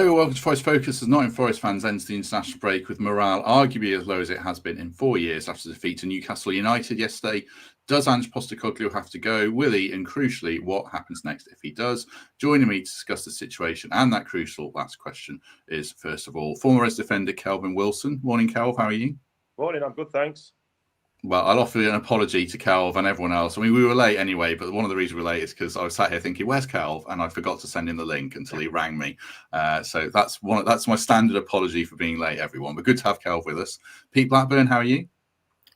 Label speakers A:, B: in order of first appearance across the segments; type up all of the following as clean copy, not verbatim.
A: Hello, welcome to Forest Focus. As Nottingham Forest fans enter the international break with morale arguably as low as it has been in 4 years after defeat to Newcastle United yesterday. Does Ange Postecoglou have to go? Will he? And crucially, what happens next if he does? Joining me to discuss the situation and that crucial last question is, first of all, former Reds defender Kelvin Wilson. Morning, Kelv. How are you?
B: Morning, I'm good, thanks.
A: Well, I'll offer an apology to Kelv and everyone else. I mean, we were late anyway, but one of the reasons we were late is because I was sat here thinking, where's Kelv? And I forgot to send him the link until he rang me. So that's my standard apology for being late, everyone. But good to have Kelv with us. Pete Blackburn, how are you?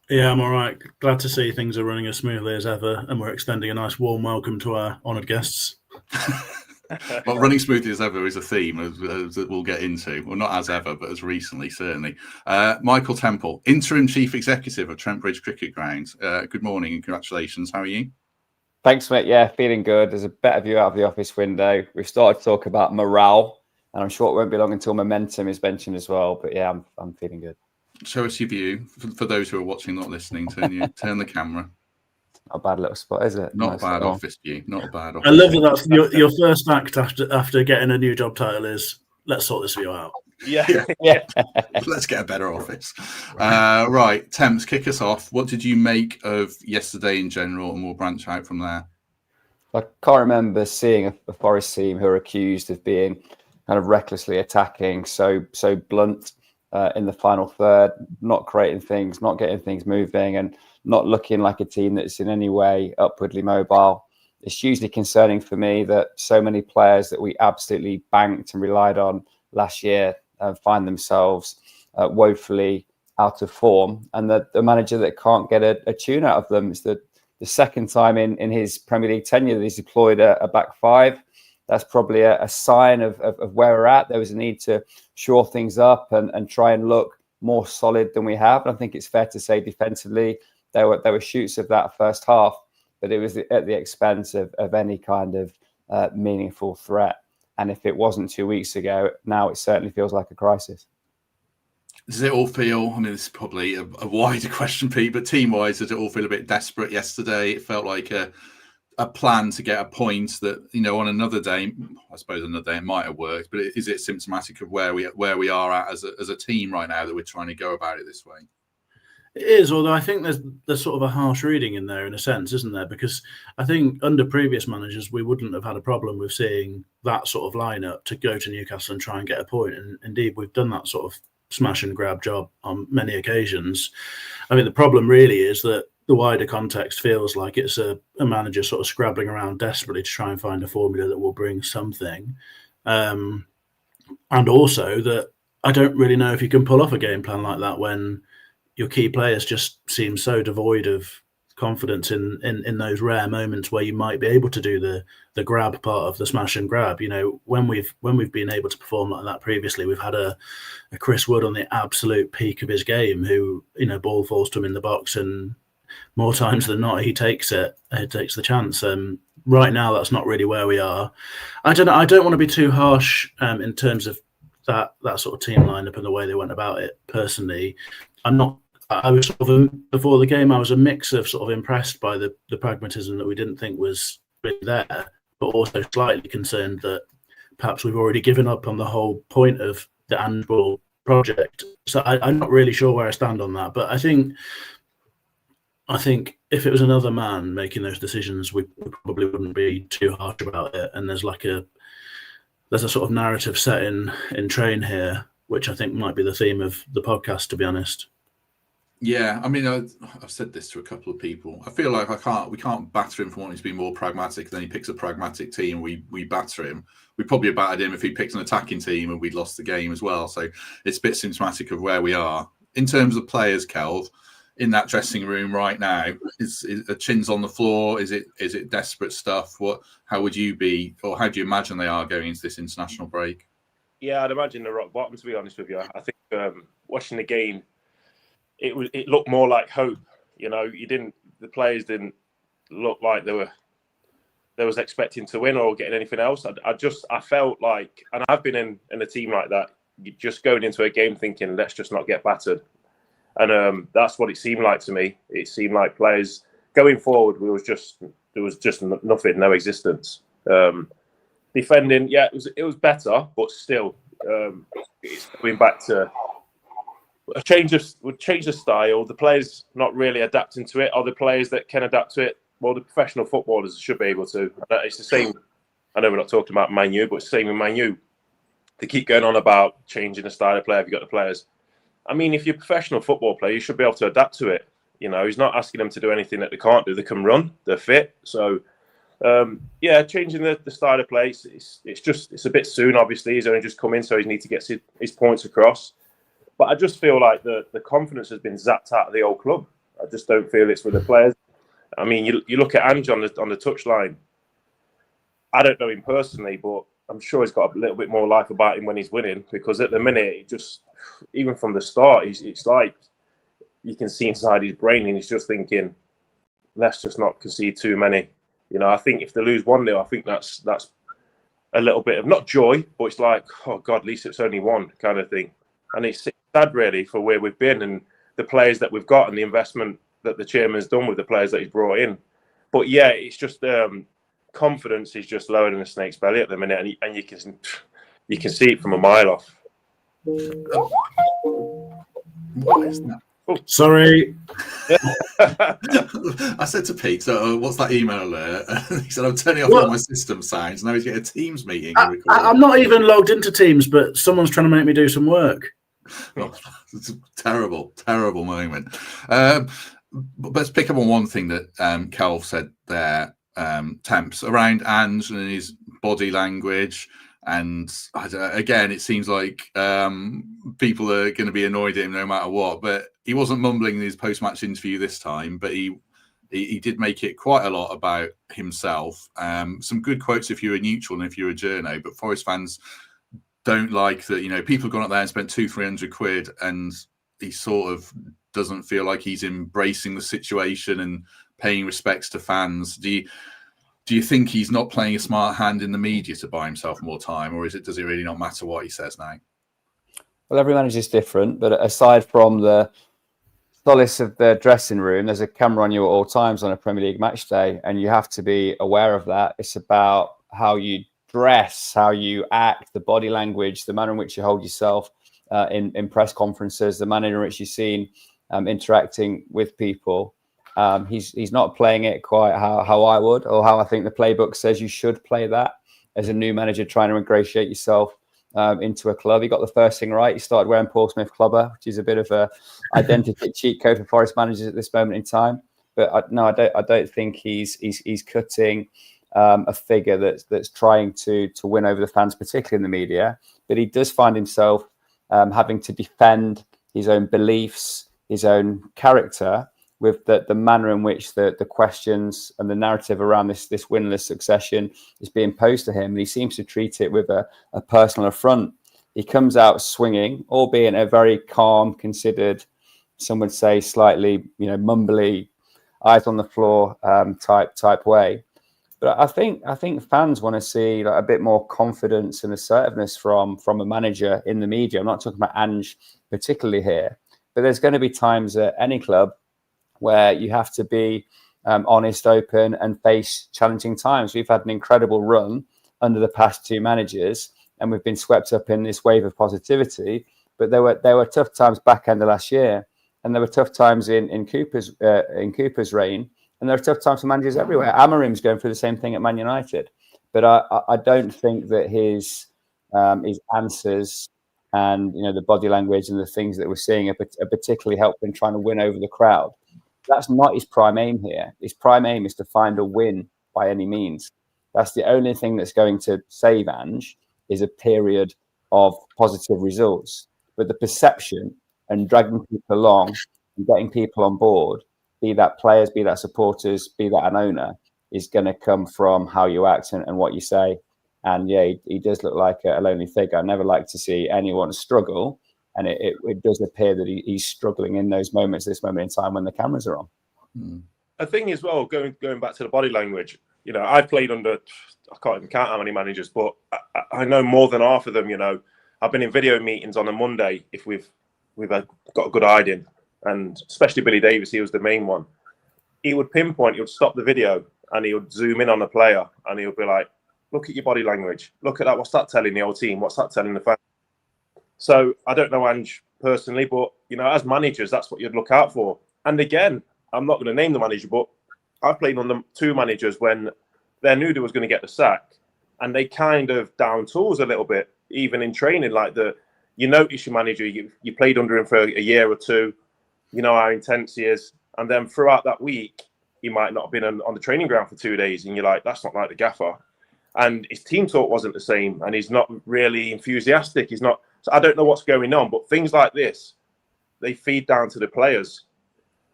C: Yeah, I'm all right. Glad to see things are running as smoothly as ever, and we're extending a nice warm welcome to our honoured guests.
A: Well, running smoothly as ever is a theme as we'll get into. Well, not as ever, but as recently, certainly. Michael Temple, Interim Chief Executive of Trent Bridge Cricket Ground. Good morning and congratulations. How are you?
D: Thanks, mate. Yeah, feeling good. There's a better view out of the office window. We've started to talk about morale, and I'm sure it won't be long until momentum is mentioned as well. But yeah, I'm feeling good.
A: Show us your view. For those who are watching, not listening, turn the camera.
D: Not a bad little spot, is it?
A: Not a bad office view. Not a bad office.
C: I love that that's your first act after getting a new job title is, let's sort this view out.
B: Yeah.
A: Let's get a better office. Right, Temps, kick us off. What did you make of yesterday in general, and we'll branch out from there?
D: I can't remember seeing a Forest team who are accused of being kind of recklessly attacking, so blunt in the final third, not creating things, not getting things moving, and not looking like a team that's in any way upwardly mobile. It's hugely concerning for me that so many players that we absolutely banked and relied on last year find themselves woefully out of form, and the manager that can't get a tune out of them. It's the second time in his Premier League tenure that he's deployed a back five. That's probably a sign of where we're at. There was a need to shore things up and try and look more solid than we have. And I think it's fair to say defensively, there were shoots of that first half, but it was at the expense of any kind of meaningful threat. And if it wasn't 2 weeks ago, now it certainly feels like a crisis.
A: Does it all feel, I mean, this is probably a wider question, Pete, but team-wise, does it all feel a bit desperate yesterday? It felt like a plan to get a point that, on another day, I suppose another day it might have worked, but is it symptomatic of where we are at as a team right now that we're trying to go about it this way?
C: It is, although I think there's sort of a harsh reading in there in a sense, isn't there? Because I think under previous managers, we wouldn't have had a problem with seeing that sort of lineup to go to Newcastle and try and get a point. And indeed, we've done that sort of smash and grab job on many occasions. I mean, the problem really is that the wider context feels like it's a manager sort of scrabbling around desperately to try and find a formula that will bring something. And also that I don't really know if you can pull off a game plan like that when your key players just seem so devoid of confidence in those rare moments where you might be able to do the grab part of the smash and grab. When we've been able to perform like that previously, we've had a Chris Wood on the absolute peak of his game who, ball falls to him in the box and more times than not he takes it. He takes the chance. Right now, that's not really where we are. I don't want to be too harsh in terms of that sort of team lineup and the way they went about it. Personally, I was sort of, before the game, I was a mix of sort of impressed by the pragmatism that we didn't think was really there, but also slightly concerned that perhaps we've already given up on the whole point of the Ange project. So I'm not really sure where I stand on that, but I think if it was another man making those decisions, we probably wouldn't be too harsh about it. And there's a sort of narrative set in train here, which I think might be the theme of the podcast, to be honest.
A: Yeah, I mean, I've said this to a couple of people. I feel like we can't batter him for wanting to be more pragmatic. Then he picks a pragmatic team, we batter him. We probably have battered him if he picked an attacking team and we'd lost the game as well. So it's a bit symptomatic of where we are. In terms of players, Kelv, in that dressing room right now, is a chin's on the floor? Is it desperate stuff? How would you be, or how do you imagine they are going into this international break?
B: Yeah, I'd imagine the rock bottom, to be honest with you. I think watching the game, it looked more like hope. The players didn't look like they was expecting to win or getting anything else. I felt like, and I've been in a team like that, just going into a game thinking, let's just not get battered. And that's what it seemed like to me. It seemed like players going forward, there was just nothing, no existence. Defending, yeah, it was better, but still, it's going back to would change the style. The players not really adapting to it, or the players that can adapt to it. Well, the professional footballers should be able to. It's the same. I know we're not talking about Man U, but it's the same with Man U. They keep going on about changing the style of play. Have you got the players? I mean, if you're a professional football player, you should be able to adapt to it. You know, he's not asking them to do anything that they can't do. They can run. They're fit. So, changing the style of play, it's a bit soon, obviously. He's only just come in, so he needs to get his points across. But I just feel like the confidence has been zapped out of the old club. I just don't feel it's with the players. I mean, you look at Ange on the touchline. I don't know him personally, but I'm sure he's got a little bit more life about him when he's winning, because at the minute, even from the start, it's like you can see inside his brain and he's just thinking, let's just not concede too many. You know, I think if they lose 1-0, I think that's a little bit of, not joy, but it's like, oh God, at least it's only one kind of thing. And it's sad really for where we've been and the players that we've got and the investment that the chairman's done with the players that he's brought in. But yeah, it's just confidence is just lower than a snake's belly at the minute, and you can see it from a mile off.
A: What is that?
C: Oh. Sorry.
A: I said to Pete, so what's that email alert? He said, I'm turning off all my system sounds. Now he's getting a Teams meeting.
C: I'm not even logged into Teams, but someone's trying to make me do some work.
A: Oh, it's a terrible, terrible moment. But let's pick up on one thing that Kelv said there, Temps, around Ange and his body language. And again, it seems like people are going to be annoyed at him no matter what. But he wasn't mumbling in his post-match interview this time, but he did make it quite a lot about himself. Some good quotes if you're a neutral and if you're a journo, but Forest fans don't like that. You know, people have gone up there and spent 200-300 quid, and he sort of doesn't feel like he's embracing the situation and paying respects to fans. Do you think he's not playing a smart hand in the media to buy himself more time, or does it really not matter what he says now?
D: Well, every manager is different, but aside from the solace of the dressing room, there's a camera on you at all times on a Premier League match day, and you have to be aware of that. It's about how you dress, how you act, the body language, the manner in which you hold yourself in press conferences, the manner in which you're seen interacting with people. He's not playing it quite how I would, or how I think the playbook says you should play that as a new manager trying to ingratiate yourself into a club. He got the first thing right. He started wearing Paul Smith Clubber, which is a bit of a identity cheat code for Forest managers at this moment in time. But I don't think he's cutting a figure that's trying to win over the fans, particularly in the media. But he does find himself having to defend his own beliefs, his own character, with the manner in which the questions and the narrative around this winless succession is being posed to him. And he seems to treat it with a personal affront. He comes out swinging, albeit in a very calm, considered, some would say slightly, mumbly, eyes on the floor type way. But I think fans want to see a bit more confidence and assertiveness from a manager in the media. I'm not talking about Ange particularly here, but there's going to be times at any club where you have to be honest, open, and face challenging times. We've had an incredible run under the past two managers, and we've been swept up in this wave of positivity. But there were tough times back end of last year, and there were tough times in Cooper's reign, and there are tough times for managers everywhere. Amorim's going through the same thing at Man United, but I don't think that his answers and the body language and the things that we're seeing are particularly helpful in trying to win over the crowd. That's not his prime aim here. His prime aim is to find a win by any means. That's the only thing that's going to save Ange, is a period of positive results. But the perception and dragging people along and getting people on board, be that players, be that supporters, be that an owner, is going to come from how you act and what you say. And yeah, he does look like a lonely figure. I never like to see anyone struggle. And it does appear that he's struggling in those moments, this moment in time when the cameras are on.
B: I think as well, going back to the body language, I've played under, I can't even count how many managers, but I know more than half of them. I've been in video meetings on a Monday if we've got a good hiding, and especially Billy Davies, he was the main one. He would pinpoint, he would stop the video and he would zoom in on a player and he would be like, look at your body language. Look at that. What's that telling the whole team? What's that telling the fans? So I don't know Ange personally, but as managers, that's what you'd look out for. And again, I'm not going to name the manager, but I've played on the 2 managers when they knew they was going to get the sack, and they kind of down tools a little bit, even in training. Like you notice your manager, you played under him for a year or 2, you know how intense he is, and then throughout that week, he might not have been on the training ground for 2 days, and you're like, that's not like the gaffer. And his team talk wasn't the same, and he's not really enthusiastic. He's not. So I don't know what's going on, but things like this, they feed down to the players.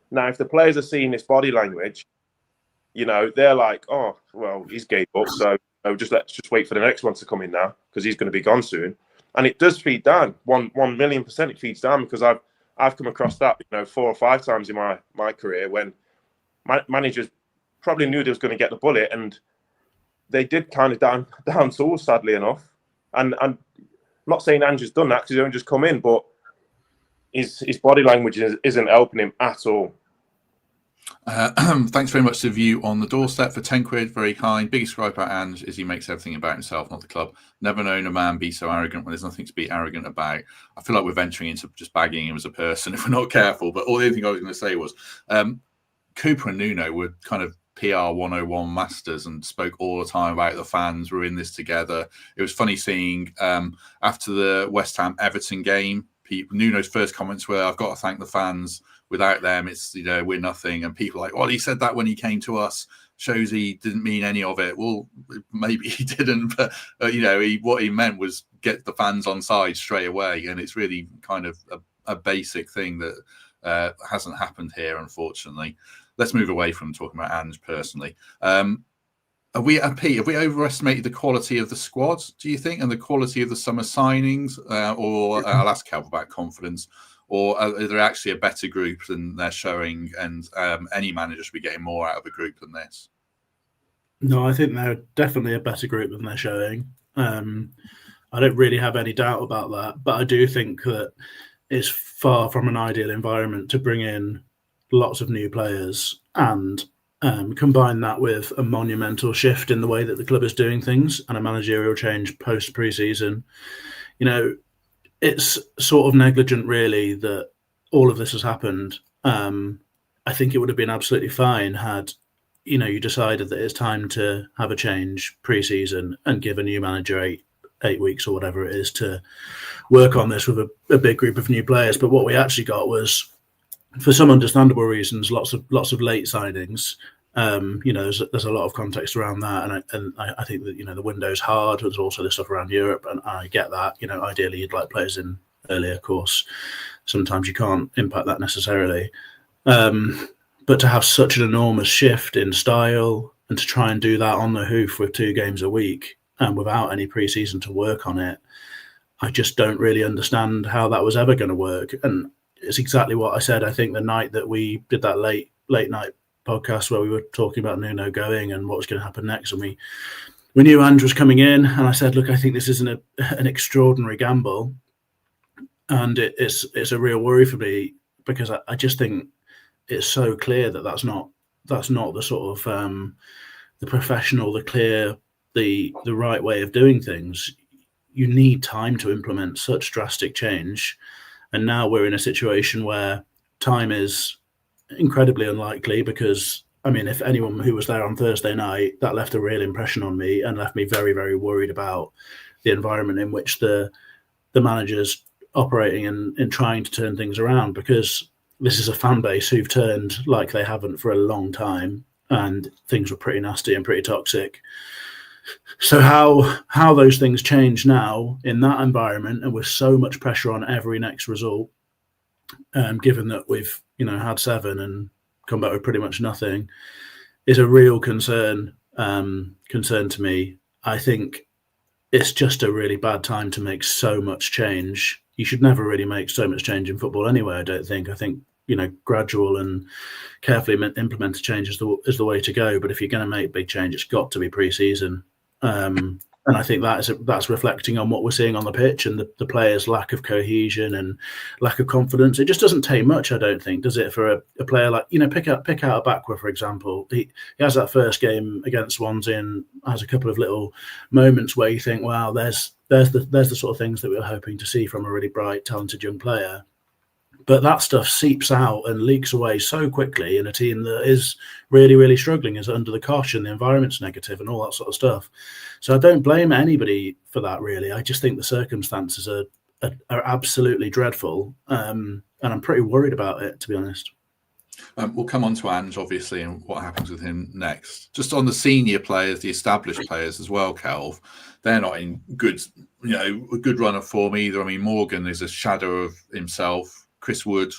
B: Now, if the players are seeing this body language, they're like, oh, well, he's gave up, so let's just wait for the next one to come in now because he's going to be gone soon. And it does feed down. 1,000,000% it feeds down, because I've come across that 4 or 5 times in my career when managers probably knew they was going to get the bullet, and they did kind of down tools, sadly enough. And I'm not saying Ange has done that because he's only just come in, but his body language isn't helping him at all.
A: Thanks very much to View on the Doorstep for 10 quid. Very kind. Biggest gripe about Ange is he makes everything about himself, not the club. Never known a man be so arrogant when there's nothing to be arrogant about. I feel like we're venturing into just bagging him as a person if we're not careful. But all the other thing I was going to say was Cooper and Nuno were kind of PR 101 masters and spoke all the time about the fans. We're in this together. It was funny seeing after the West Ham Everton game, Nuno's first comments were, I've got to thank the fans. Without them, it's, we're nothing. And people are like, well, he said that when he came to us, shows he didn't mean any of it. Well, maybe he didn't, but what he meant was get the fans on side straight away. And it's really kind of a basic thing that hasn't happened here, unfortunately. Let's move away from talking about Ange personally. Pete, have we overestimated the quality of the squad, do you think, and the quality of the summer signings? Or I'll ask Cal about confidence. Or are there actually a better group than they're showing, and any manager should be getting more out of a group than this?
C: No, I think they're definitely a better group than they're showing. I don't really have any doubt about that, but I do think that it's far from an ideal environment to bring in lots of new players and combine that with a monumental shift in the way that the club is doing things and a managerial change post pre-season. It's sort of negligent, really, that all of this has happened. I think it would have been absolutely fine had, you decided that it's time to have a change pre-season and give a new manager eight weeks or whatever it is to work on this with a big group of new players. But what we actually got was, for some understandable reasons, lots of late signings. There's a lot of context around that, and I think that the window's hard. There's also the stuff around Europe, and I get that. Ideally you'd like players in earlier, of course. Sometimes you can't impact that necessarily, but to have such an enormous shift in style and to try and do that on the hoof with 2 games a week and without any pre-season to work on it, I just don't really understand how that was ever going to work. And it's exactly what I said. I think the night that we did that late night podcast where we were talking about Nuno going and what was going to happen next, and we knew Ange was coming in, and I said, look, I think this is an extraordinary gamble, and it's a real worry for me, because I just think it's so clear that that's not the sort of the professional, the clear, the right way of doing things. You need time to implement such drastic change, and now we're in a situation where time is incredibly unlikely, because if anyone who was there on Thursday night, that left a real impression on me and left me very, very worried about the environment in which the manager's operating and trying to turn things around, because this is a fan base who've turned like they haven't for a long time, and things were pretty nasty and pretty toxic. So how those things change now in that environment, and with so much pressure on every next result, given that we've had 7 and come back with pretty much nothing, is a real concern to me. I think it's just a really bad time to make so much change. You should never really make so much change in football anyway, I don't think. I think gradual and carefully implemented change is the way to go. But if you're going to make big change, it's got to be pre-season. And I think that's reflecting on what we're seeing on the pitch and the players' lack of cohesion and lack of confidence. It just doesn't take much, I don't think, does it, for a player like, pick out a Backward, for example. He has that first game against Swansea and has a couple of little moments where you think, wow, there's there's the sort of things that we were hoping to see from a really bright, talented young player. But that stuff seeps out and leaks away so quickly in a team that is really, really struggling, is under the cosh and the environment's negative and all that sort of stuff. So I don't blame anybody for that, really. I just think the circumstances are absolutely dreadful. And I'm pretty worried about it, to be honest.
A: We'll come on to Ange, obviously, and what happens with him next. Just on the senior players, the established players as well, Kelv, they're not in good, a good run of form either. I mean, Morgan is a shadow of himself. Chris Wood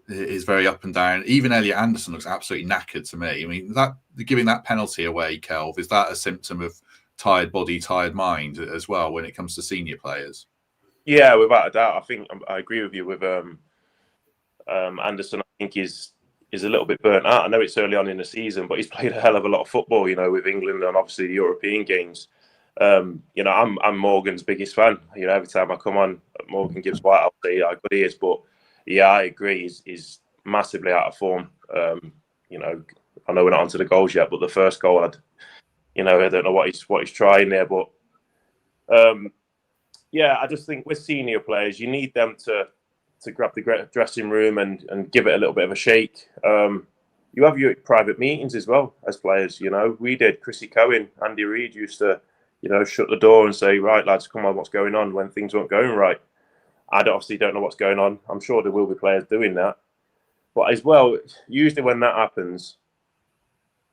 A: is very up and down. Even Elliot Anderson looks absolutely knackered to me. I mean, that giving that penalty away, Kelv, is that a symptom of tired body, tired mind as well when it comes to senior players?
B: Yeah, without a doubt. I think I agree with you with Anderson. I think he's a little bit burnt out. I know it's early on in the season, but he's played a hell of a lot of football, with England and obviously the European games. I'm Morgan's biggest fan. Every time I come on, Morgan Gibbs White, I'll say how good he is. But yeah, I agree. He's massively out of form. I know we're not onto the goals yet, but the first goal, I don't know what he's trying there. But I just think with senior players, you need them to grab the dressing room and give it a little bit of a shake. You have your private meetings as well as players. We did. Chrissy Cohen, Andy Reid used to, shut the door and say, right, lads, come on, what's going on when things weren't going right. I obviously don't know what's going on. I'm sure there will be players doing that. But as well, usually when that happens,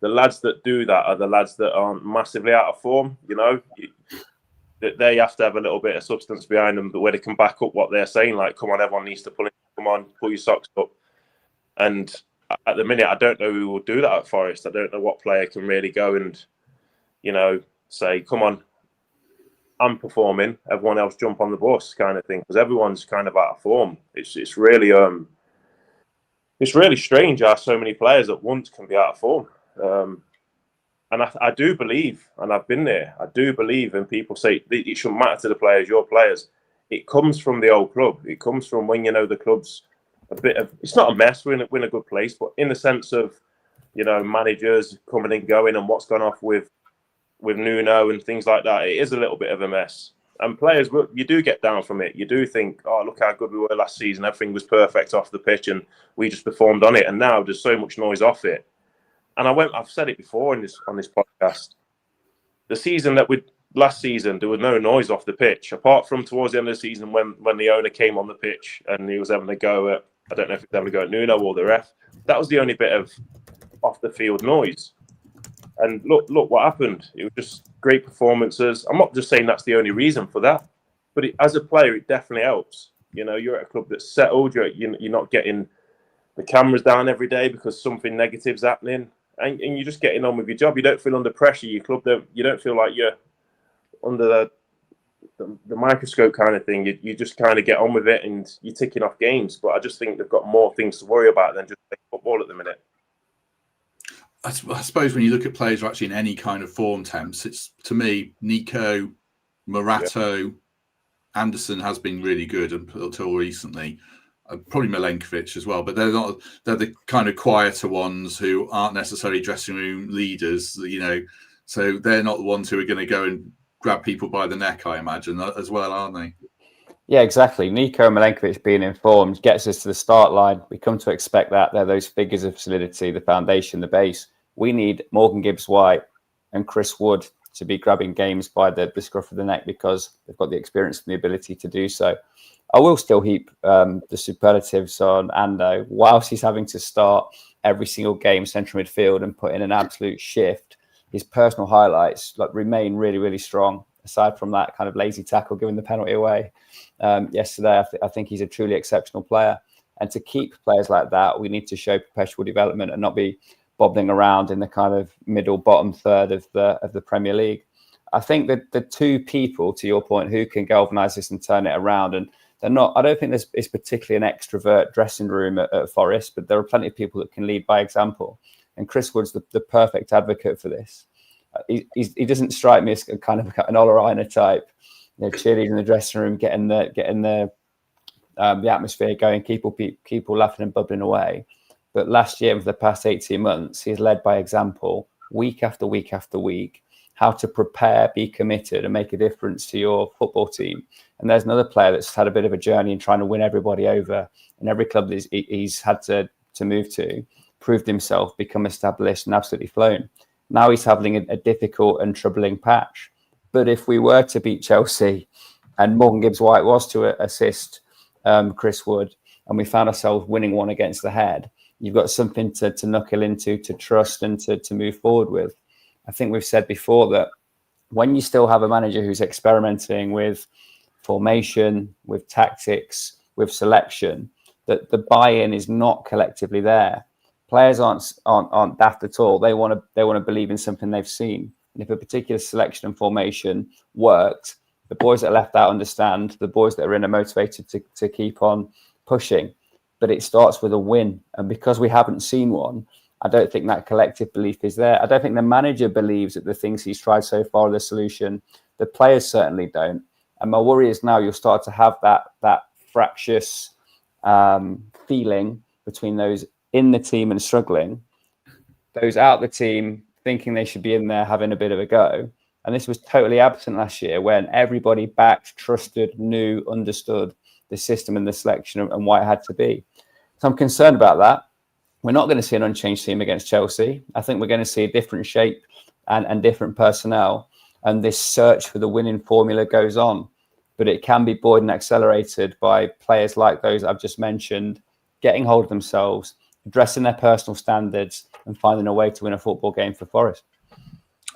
B: the lads that do that are the lads that aren't massively out of form, that they have to have a little bit of substance behind them where they can back up what they're saying, like, come on, everyone needs to pull in, come on, pull your socks up. And at the minute, I don't know who will do that at Forest. I don't know what player can really go and, say, come on, I'm performing, everyone else jump on the bus kind of thing, because everyone's kind of out of form. It's really strange how so many players at once can be out of form. And I do believe, and I've been there, I do believe, and people say it shouldn't matter to the players, your players. It comes from the old club. It comes from when the club's a bit of, it's not a mess, we're in a good place, but in the sense of, managers coming and going and what's gone off with Nuno and things like that, it is a little bit of a mess. And players, you do get down from it. You do think, oh, look how good we were last season. Everything was perfect off the pitch and we just performed on it. And now there's so much noise off it. And I've said it before on this podcast. The season last season, there was no noise off the pitch, apart from towards the end of the season when the owner came on the pitch and he was having a go at, I don't know if he was having a go at Nuno or the ref. That was the only bit of off the field noise. And look what happened. It was just great performances. I'm not just saying that's the only reason for that, but as a player, it definitely helps. You're at a club that's settled. You're not getting the cameras down every day because something negative's happening, and you're just getting on with your job. You don't feel under pressure. Your club you don't feel like you're under the microscope kind of thing. You just kind of get on with it, and you're ticking off games. But I just think they've got more things to worry about than just football at the minute.
A: I suppose when you look at players who are actually in any kind of form temps, it's, to me, Nico, Morato, Anderson has been really good until recently. Probably Milenkovic as well, but they're the kind of quieter ones who aren't necessarily dressing room leaders, so they're not the ones who are going to go and grab people by the neck, I imagine, as well, aren't they?
D: Yeah, exactly. Nico and Milenkovic being informed gets us to the start line. We come to expect that. They're those figures of solidity, the foundation, the base. We need Morgan Gibbs-White and Chris Wood to be grabbing games by the scruff of the neck because they've got the experience and the ability to do so. I will still heap the superlatives on Ando. Whilst he's having to start every single game central midfield and put in an absolute shift, his personal highlights remain really, really strong. Aside from that kind of lazy tackle, giving the penalty away yesterday, I think he's a truly exceptional player. And to keep players like that, we need to show perpetual development and not be bobbling around in the kind of middle bottom third of the Premier League. I think that the two people, to your point, who can galvanise this and turn it around, and they're not. I don't think it's particularly an extrovert dressing room at Forest, but there are plenty of people that can lead by example. And Chris Wood's the perfect advocate for this. He doesn't strike me as kind of an Ola Aina type, cheerleading in the dressing room, getting the atmosphere going, keep people laughing and bubbling away. But last year, for the past 18 months, he's led by example week after week after week. how to prepare, be committed, and make a difference to your football team. And there's another player that's had a bit of a journey in trying to win everybody over in every club that he's had to move to, proved himself, become established, and absolutely flown. Now he's having a difficult and troubling patch. But if we were to beat Chelsea, and Morgan Gibbs-White was to assist Chris Wood, and we found ourselves winning one against the head, you've got something to knuckle into, to trust, and to move forward with. I think we've said before that when you still have a manager who's experimenting with formation, with tactics, with selection, that the buy-in is not collectively there. Players aren't daft at all. They want to believe in something they've seen. And if a particular selection and formation worked, the boys that are left out understand. The boys that are in are motivated to keep on pushing. But it starts with a win, and because we haven't seen one, I don't think that collective belief is there. I don't think the manager believes that the things he's tried so far are the solution. The players certainly don't. And my worry is now you'll start to have that fractious feeling between those in the team and struggling, those out the team thinking they should be in there having a bit of a go. And this was totally absent last year when everybody backed, trusted, knew, understood the system and the selection and why it had to be. So I'm concerned about that. We're not going to see an unchanged team against Chelsea. I think we're going to see a different shape and different personnel. And this search for the winning formula goes on. But it can be buoyed and accelerated by players like those I've just mentioned, getting hold of themselves, addressing their personal standards, and finding a way to win a football game for Forest.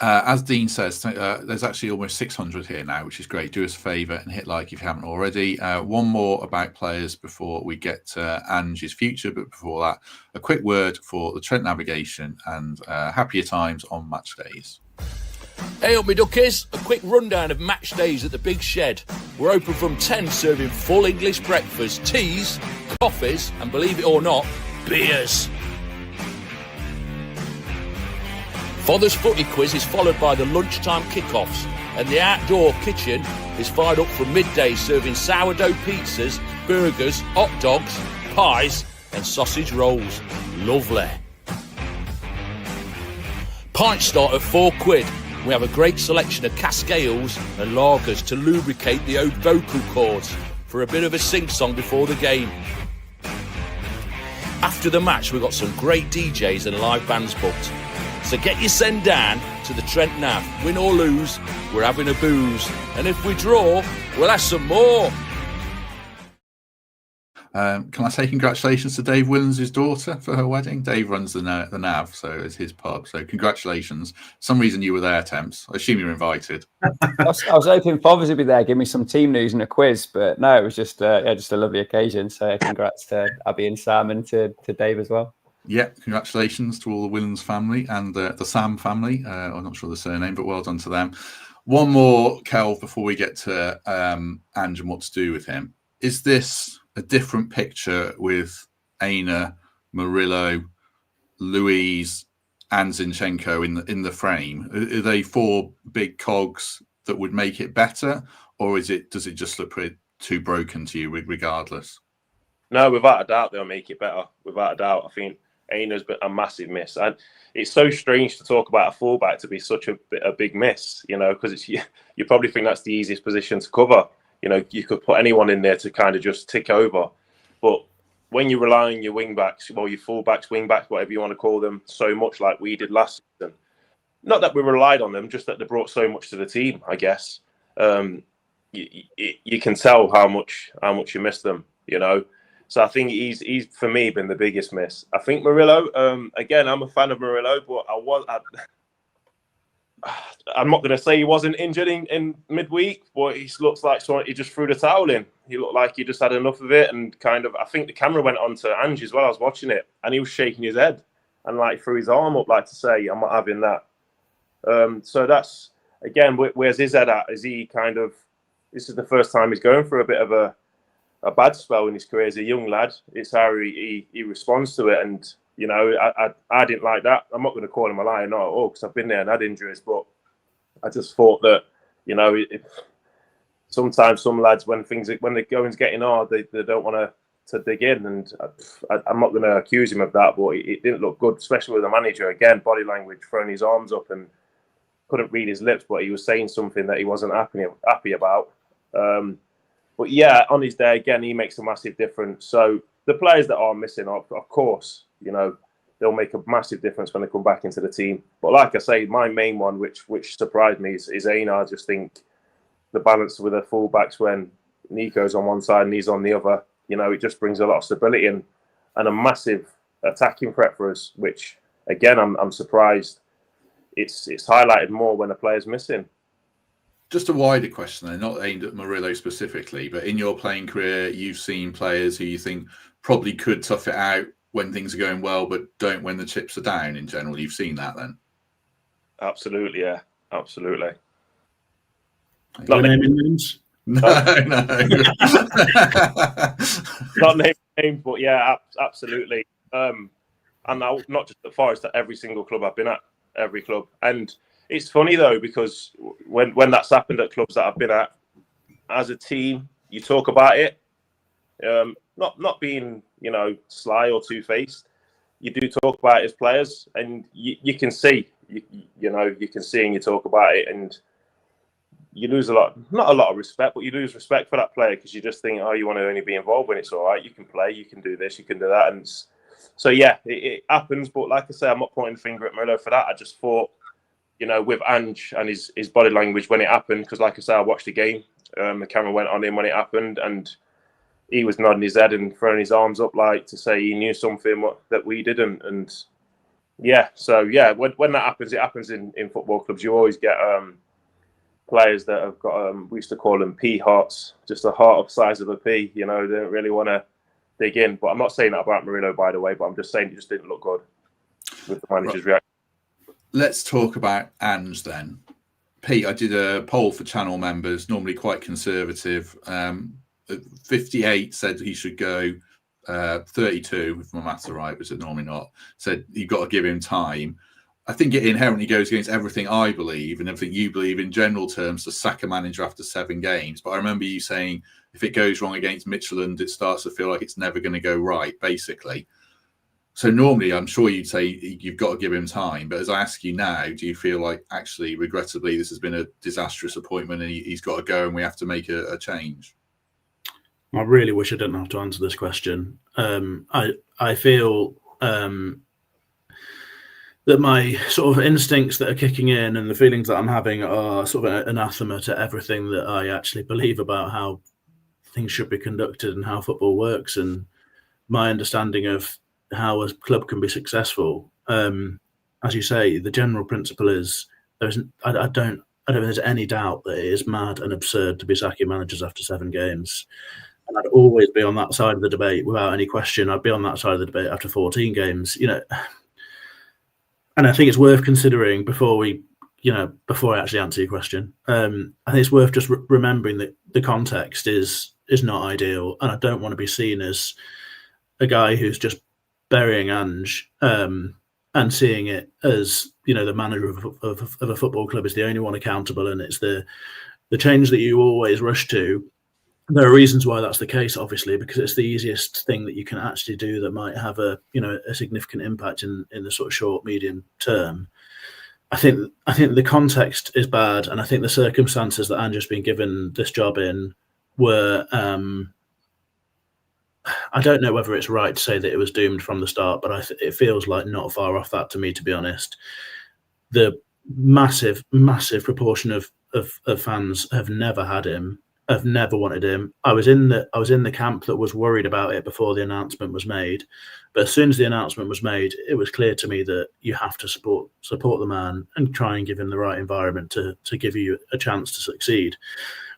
A: As Dean says, there's actually almost 600 here now, which is great. Do us a favour and hit like if you haven't already. One more about players before we get to Ange's future. But before that, a quick word for the Trent navigation and happier times on match days.
E: Hey up me duckies, a quick rundown of match days at the Big Shed. We're open from 10, serving full English breakfast, teas, coffees, and believe it or not, beers. Father's Footy Quiz is followed by the lunchtime kickoffs, and the outdoor kitchen is fired up from midday, serving sourdough pizzas, burgers, hot dogs, pies, and sausage rolls. Lovely. Pints start at £4. We have a great selection of cask ales and lagers to lubricate the vocal cords for a bit of a sing-song before the game. After the match, we've got some great DJs and live bands booked. So get your send down to the Trent Nav. Win or lose, we're having a booze. And if we draw, we'll have some more.
A: Can I say congratulations to Dave Willens' daughter for her wedding? Dave runs the Nav, so it's his pub. So congratulations. For some reason you were there, Temps. I assume you were invited.
D: I was hoping Fathers would be there, give me some team news and a quiz, but no, it was just a lovely occasion. So congrats to Abby and Sam and to Dave as well.
A: Yeah, congratulations to all the Willens family and the Sam family. I'm not sure the surname, but well done to them. One more, Kel, before we get to Ange and what to do with him. Is this a different picture with Aina, Murillo, Louise, and Zinchenko in the frame? Are they four big cogs that would make it better, or does it just look too broken to you regardless?
B: No, without a doubt, they'll make it better. Without a doubt, I think Aina's been a massive miss, and it's so strange to talk about a fullback to be such a big miss, because you probably think that's the easiest position to cover. You could put anyone in there to kind of just tick over. But when you rely on your wing-backs, your full-backs, wing-backs, whatever you want to call them, so much like we did last season, not that we relied on them, just that they brought so much to the team, I guess. You can tell how much you miss them, So I think he's for me, been the biggest miss. I think Murillo, again, I'm a fan of Murillo, but I'm not going to say he wasn't injured in midweek, but he looks like he just threw the towel in. He looked like he just had enough of it, and I think the camera went on to Ange as well. I was watching it, and he was shaking his head and threw his arm up to say, I'm not having that. So that's, again, where's his head at? Is he this is the first time he's going through a bit of a bad spell in his career as a young lad. It's how he responds to it, and I didn't like that. I'm not going to call him a liar, not at all, because I've been there and had injuries. But I just thought that, sometimes some lads, when the going's getting hard, they don't want to dig in. And I'm not going to accuse him of that, but it didn't look good, especially with the manager. Again, body language, throwing his arms up. And couldn't read his lips, but he was saying something that he wasn't happy about. But yeah, on his day again, he makes a massive difference. So the players that are missing, of course, you know, they'll make a massive difference when they come back into the team. But like I say, my main one, which surprised me, is Aina. I just think the balance with the fullbacks when Nico's on one side and he's on the other, you know, it just brings a lot of stability and a massive attacking threat for us, which, again, I'm surprised it's highlighted more when a player's missing.
A: Just a wider question then, not aimed at Murillo specifically, but in your playing career, you've seen players who you think probably could tough it out when things are going well, but don't when the chips are down in general. You've seen that then?
B: Absolutely, yeah. Absolutely.
C: Not naming names?
A: No.
B: Not naming names, but yeah, absolutely. And now, not just at Forest, at every single club I've been at, every club. And it's funny though, because when that's happened at clubs that I've been at, as a team, you talk about it. Not being, you know, sly or two-faced. You do talk about it as players, and you can see, you know, you can see and you talk about it, and you lose not a lot of respect, but you lose respect for that player because you just think, oh, you want to only be involved when it's all right. You can play, you can do this, you can do that, and so yeah, it happens. But like I say, I'm not pointing the finger at Murillo for that. I just thought, you know, with Ange and his body language when it happened, because like I say, I watched the game. The camera went on him when it happened, and he was nodding his head and throwing his arms up like to say he knew something that we didn't. And yeah, so yeah, when that happens, it happens in football clubs. You always get players that have got, we used to call them pea hearts, just a heart of size of a pea. You know, they don't really want to dig in. But I'm not saying that about Murillo, by the way, but I'm just saying it just didn't look good with the manager's reaction.
A: Let's talk about Ange then. Pete, I did a poll for channel members, normally quite conservative. 58 said he should go. 32, if my maths are right, which is normally not, said you've got to give him time. I think it inherently goes against everything I believe and everything you believe in general terms to sack a manager after 7 games. But I remember you saying if it goes wrong against Midtjylland, it starts to feel like it's never going to go right, basically. So normally I'm sure you'd say you've got to give him time. But as I ask you now, do you feel like actually, regrettably, this has been a disastrous appointment and he's got to go and we have to make a change?
C: I really wish I didn't have to answer this question. I feel that my sort of instincts that are kicking in and the feelings that I'm having are sort of anathema to everything that I actually believe about how things should be conducted and how football works and my understanding of how a club can be successful. As you say, the general principle is I don't think there's any doubt that it is mad and absurd to be sacking managers after 7 games. And I'd always be on that side of the debate without any question. I'd be on that side of the debate after 14 games, you know. And I think it's worth considering before I actually answer your question. I think it's worth just remembering that the context is not ideal, and I don't want to be seen as a guy who's just burying Ange and seeing it as, you know, the manager of a football club is the only one accountable, and it's the change that you always rush to. There are reasons why that's the case, obviously, because it's the easiest thing that you can actually do that might have a significant impact in the sort of short, medium term. I think the context is bad, and I think the circumstances that Ange's been given this job in were. I don't know whether it's right to say that it was doomed from the start, but it feels like not far off that to me, to be honest. The massive proportion of fans have never had him. I've never wanted him. I was in the camp that was worried about it before the announcement was made. But as soon as the announcement was made, it was clear to me that you have to support the man and try and give him the right environment to give you a chance to succeed.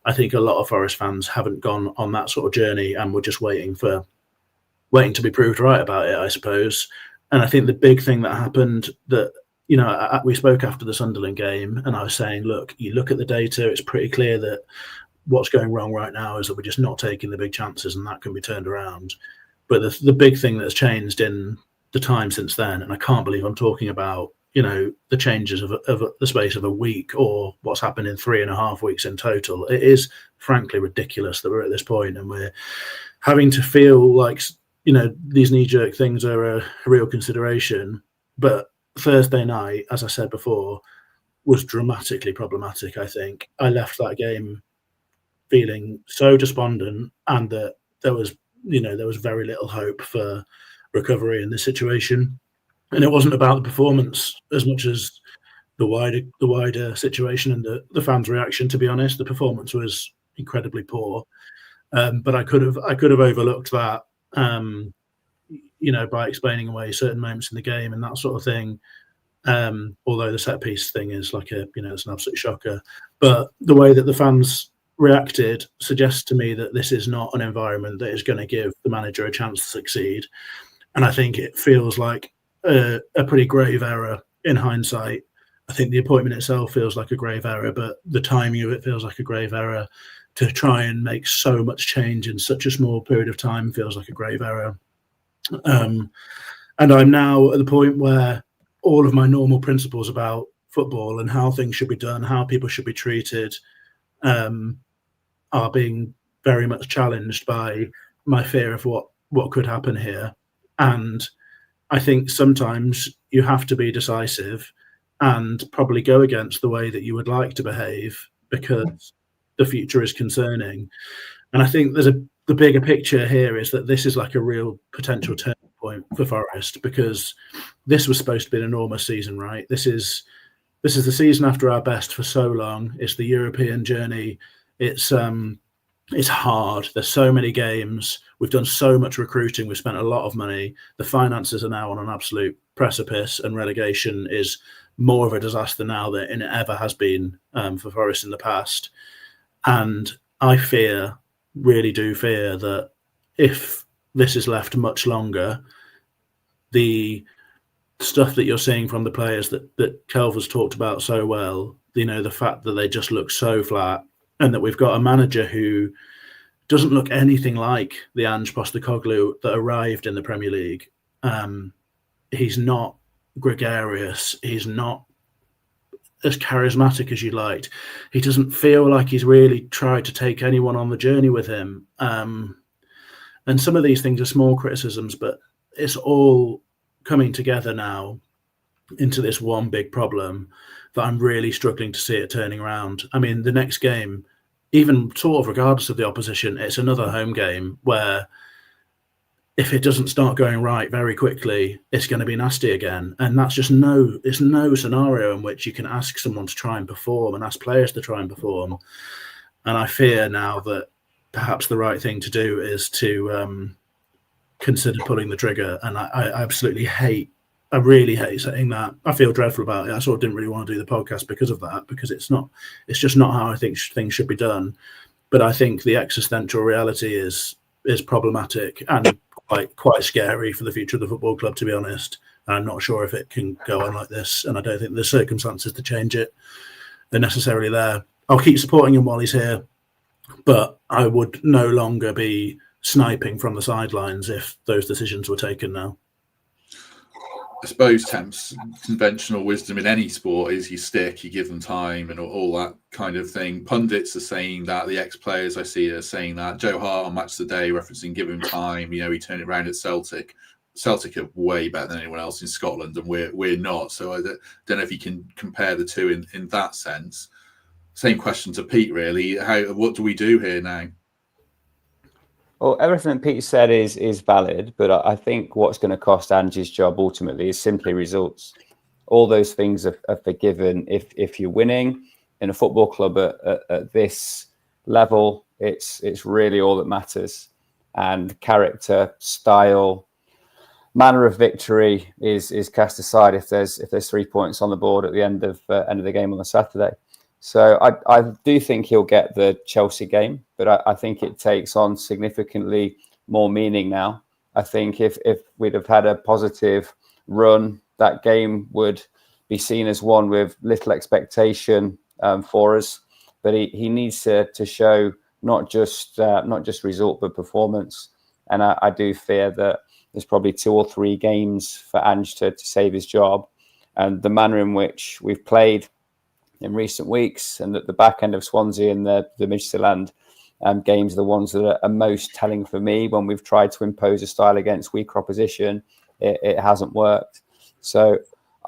C: I think a lot of Forest fans haven't gone on that sort of journey and were just waiting to be proved right about it, I suppose. And I think the big thing that happened that, you know, we spoke after the Sunderland game and I was saying, look, you look at the data, it's pretty clear that what's going wrong right now is that we're just not taking the big chances, and that can be turned around. But the big thing that's changed in the time since then, and I can't believe I'm talking about, you know, the changes of the space of a week or what's happened in 3.5 weeks in total. It is frankly ridiculous that we're at this point and we're having to feel like, you know, these knee-jerk things are a real consideration. But Thursday night, as I said before, was dramatically problematic. I think I left that game feeling so despondent, and that there was very little hope for recovery in this situation. And it wasn't about the performance as much as the wider situation and the fans' reaction. To be honest, the performance was incredibly poor, but I could have overlooked that, by explaining away certain moments in the game and that sort of thing. Although the set piece thing is like it's an absolute shocker, but the way that the fans reacted suggests to me that this is not an environment that is going to give the manager a chance to succeed. And I think it feels like a pretty grave error in hindsight. I think the appointment itself feels like a grave error, but the timing of it feels like a grave error. To try and make so much change in such a small period of time feels like a grave error. And I'm now at the point where all of my normal principles about football and how things should be done, how people should be treated, are being very much challenged by my fear of what could happen here. And I think sometimes you have to be decisive and probably go against the way that you would like to behave, because the future is concerning. And I think the bigger picture here is that this is like a real potential turning point for Forest, because this was supposed to be an enormous season, right? This is the season after our best for so long. It's the European journey. It's hard. There's so many games. We've done so much recruiting. We've spent a lot of money. The finances are now on an absolute precipice, and relegation is more of a disaster now than it ever has been for Forest in the past. And I really do fear that if this is left much longer, the stuff that you're seeing from the players that Kelvin's talked about so well, the fact that they just look so flat, and that we've got a manager who doesn't look anything like the Ange Postecoglou that arrived in the Premier League. He's not gregarious. He's not as charismatic as you liked. He doesn't feel like he's really tried to take anyone on the journey with him. And some of these things are small criticisms, but it's all coming together now into this one big problem that I'm really struggling to see it turning around. I mean, the next game, even sort of regardless of the opposition, it's another home game where if it doesn't start going right very quickly, it's going to be nasty again. And that's just no scenario in which you can ask someone to try and perform and ask players to try and perform. And I fear now that perhaps the right thing to do is to consider pulling the trigger. And I really hate saying that. I feel dreadful about it. I sort of didn't really want to do the podcast because of that, because it's just not how I think things should be done. But I think the existential reality is problematic and quite scary for the future of the football club, to be honest. And I'm not sure if it can go on like this, and I don't think the circumstances to change it are necessarily there. I'll keep supporting him while he's here, but I would no longer be sniping from the sidelines if those decisions were taken now.
A: I suppose Temp's conventional wisdom in any sport is you stick, you give them time and all that kind of thing. Pundits are saying that, the ex-players I see are saying that. Joe Hart on Match of the Day referencing give him time, he turned it around at Celtic. Celtic are way better than anyone else in Scotland, and we're not. So I don't know if you can compare the two in that sense. Same question to Pete, really. What do we do here now?
D: Well, everything Pete said is valid, but I think what's going to cost Ange's job ultimately is simply results. All those things are forgiven if you're winning in a football club at this level. It's really all that matters, and character, style, manner of victory is cast aside if there's 3 points on the board at the end of the game on the Saturday. So I do think he'll get the Chelsea game, but I think it takes on significantly more meaning now. I think if we'd have had a positive run, that game would be seen as one with little expectation for us. But he needs to show not just result but performance. And I do fear that there's probably 2 or 3 games for Ange to save his job. And the manner in which we've played in recent weeks, and at the back end of Swansea and the Midtjylland games are the ones that are most telling for me. When we've tried to impose a style against weaker opposition, it hasn't worked. So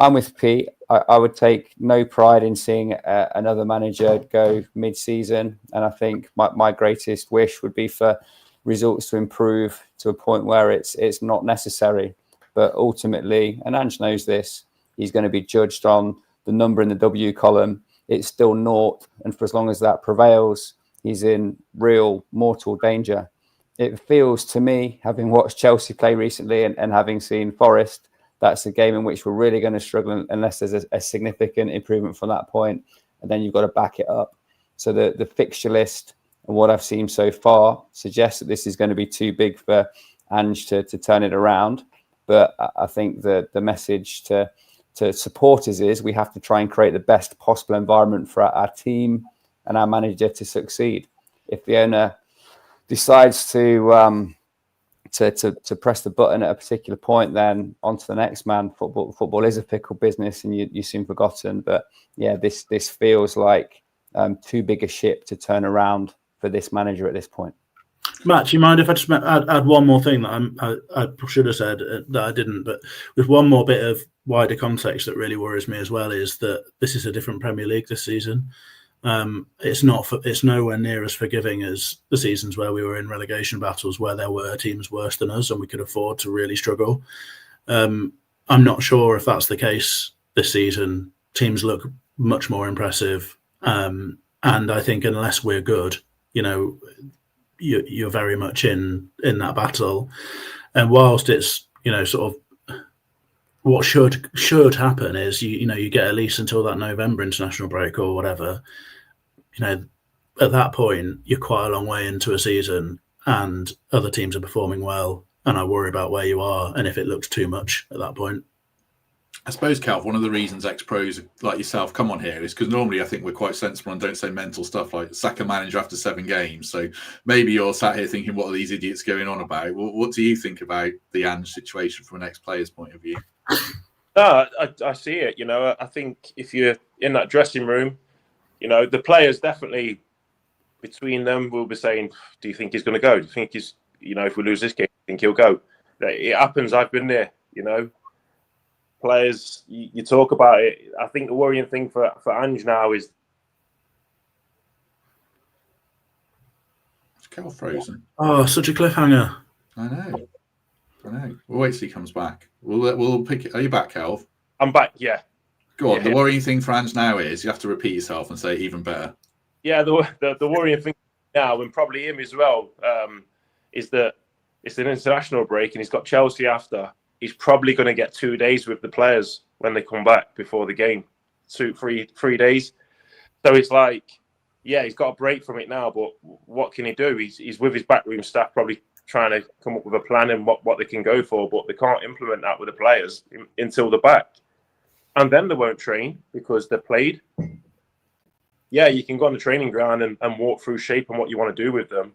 D: I'm with Pete. I would take no pride in seeing another manager go mid-season, and I think my greatest wish would be for results to improve to a point where it's not necessary. But ultimately, and Ange knows this, he's going to be judged on the number in the W column. It's still naught, and for as long as that prevails, he's in real mortal danger. It feels to me, having watched Chelsea play recently and having seen Forest, that's a game in which we're really going to struggle unless there's a significant improvement from that point, and then you've got to back it up. So the fixture list and what I've seen so far suggests that this is going to be too big for Ange to turn it around. But I think the message to supporters is we have to try and create the best possible environment for our team and our manager to succeed. If the owner decides to press the button at a particular point, then on to the next man. Football is a fickle business, and you soon forgotten. But yeah, this feels like too big a ship to turn around for this manager at this point.
C: Matt, do you mind if I just add one more thing that I should have said that I didn't, but with one more bit of wider context that really worries me as well is that this is a different Premier League this season. It's nowhere near as forgiving as the seasons where we were in relegation battles, where there were teams worse than us and we could afford to really struggle. I'm not sure if that's the case this season. Teams look much more impressive, and I think unless we're good, you're very much in that battle. And whilst it's sort of what should happen is you get at least until that November international break or whatever. At that point you're quite a long way into a season and other teams are performing well, and I worry about where you are and if it looks too much at that point.
A: I suppose, Calv, one of the reasons ex-pros like yourself come on here is because normally I think we're quite sensible and don't say mental stuff like sack a manager after 7 games. So maybe you're sat here thinking, what are these idiots going on about? Well, what do you think about the Ange situation from an ex-player's point of view?
B: No, I see it. I think if you're in that dressing room, the players definitely between them will be saying, do you think he's going to go? Do you think he's, if we lose this game, do you think he'll go? It happens. I've been there, Players, you talk about it. I think the worrying thing for Ange now is...
A: Is Cal frozen?
C: Oh, such a cliffhanger.
A: I know. We'll wait till he comes back. We'll pick it. Are you back, Calv?
B: I'm back, yeah.
A: Go on.
B: Yeah.
A: The worrying thing for Ange now is you have to repeat yourself and say even better.
B: Yeah, the worrying thing now, and probably him as well, is that it's an international break and he's got Chelsea after. He's probably going to get 2 days with the players when they come back before the game. 3 days. So it's like, yeah, he's got a break from it now, but what can he do? He's with his backroom staff probably trying to come up with a plan and what they can go for, but they can't implement that with the players until they're back. And then they won't train because they're played. Yeah, you can go on the training ground and walk through shape and what you want to do with them.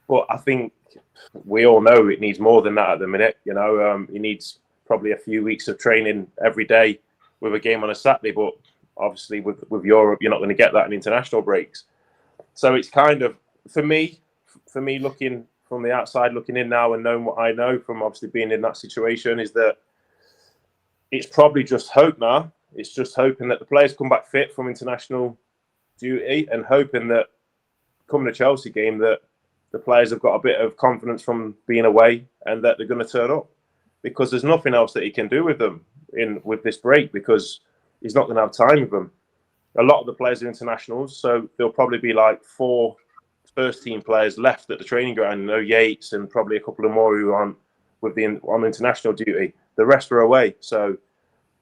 B: But I think we all know it needs more than that at the minute. He needs probably a few weeks of training every day with a game on a Saturday. But obviously with Europe, you're not going to get that in international breaks. So it's kind of, for me, looking from the outside, looking in now and knowing what I know from obviously being in that situation, is that it's probably just hope now. It's just hoping that the players come back fit from international duty and hoping that coming to Chelsea game that the players have got a bit of confidence from being away and that they're going to turn up, because there's nothing else that he can do with them with this break, because he's not going to have time with them. A lot of the players are internationals, so there'll probably be like 4 first-team players left at the training ground. Yates and probably a couple of more who aren't on international duty. The rest are away. So,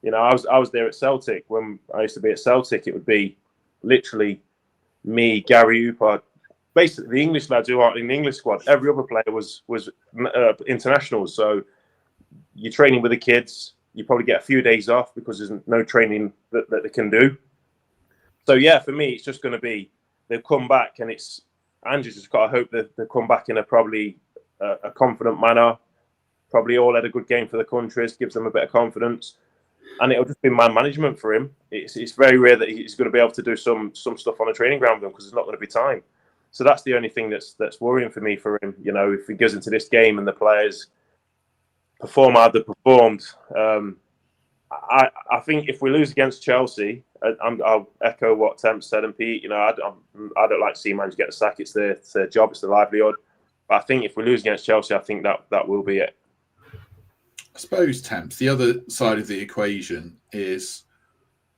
B: I was there at Celtic when I used to be at Celtic. It would be literally me, Gary Hooper, basically the English lads who aren't in the English squad. Every other player was internationals. So you're training with the kids. You probably get a few days off because there's no training that they can do. So yeah, for me, it's just going to be they'll come back, and Ange's just got to hope that they come back in a probably a confident manner. Probably all had a good game for the countries, gives them a bit of confidence, and it'll just be man management for him. It's very rare that he's going to be able to do some stuff on a training ground with them because there's not going to be time. So that's the only thing that's worrying for me for him. If he goes into this game and the players perform how they performed, I think if we lose against Chelsea, I'll echo what Temp said, and Pete. I don't like to see managers get the sack. It's their job. It's their livelihood. But I think if we lose against Chelsea, I think that will be it.
A: I suppose, Temps, the other side of the equation is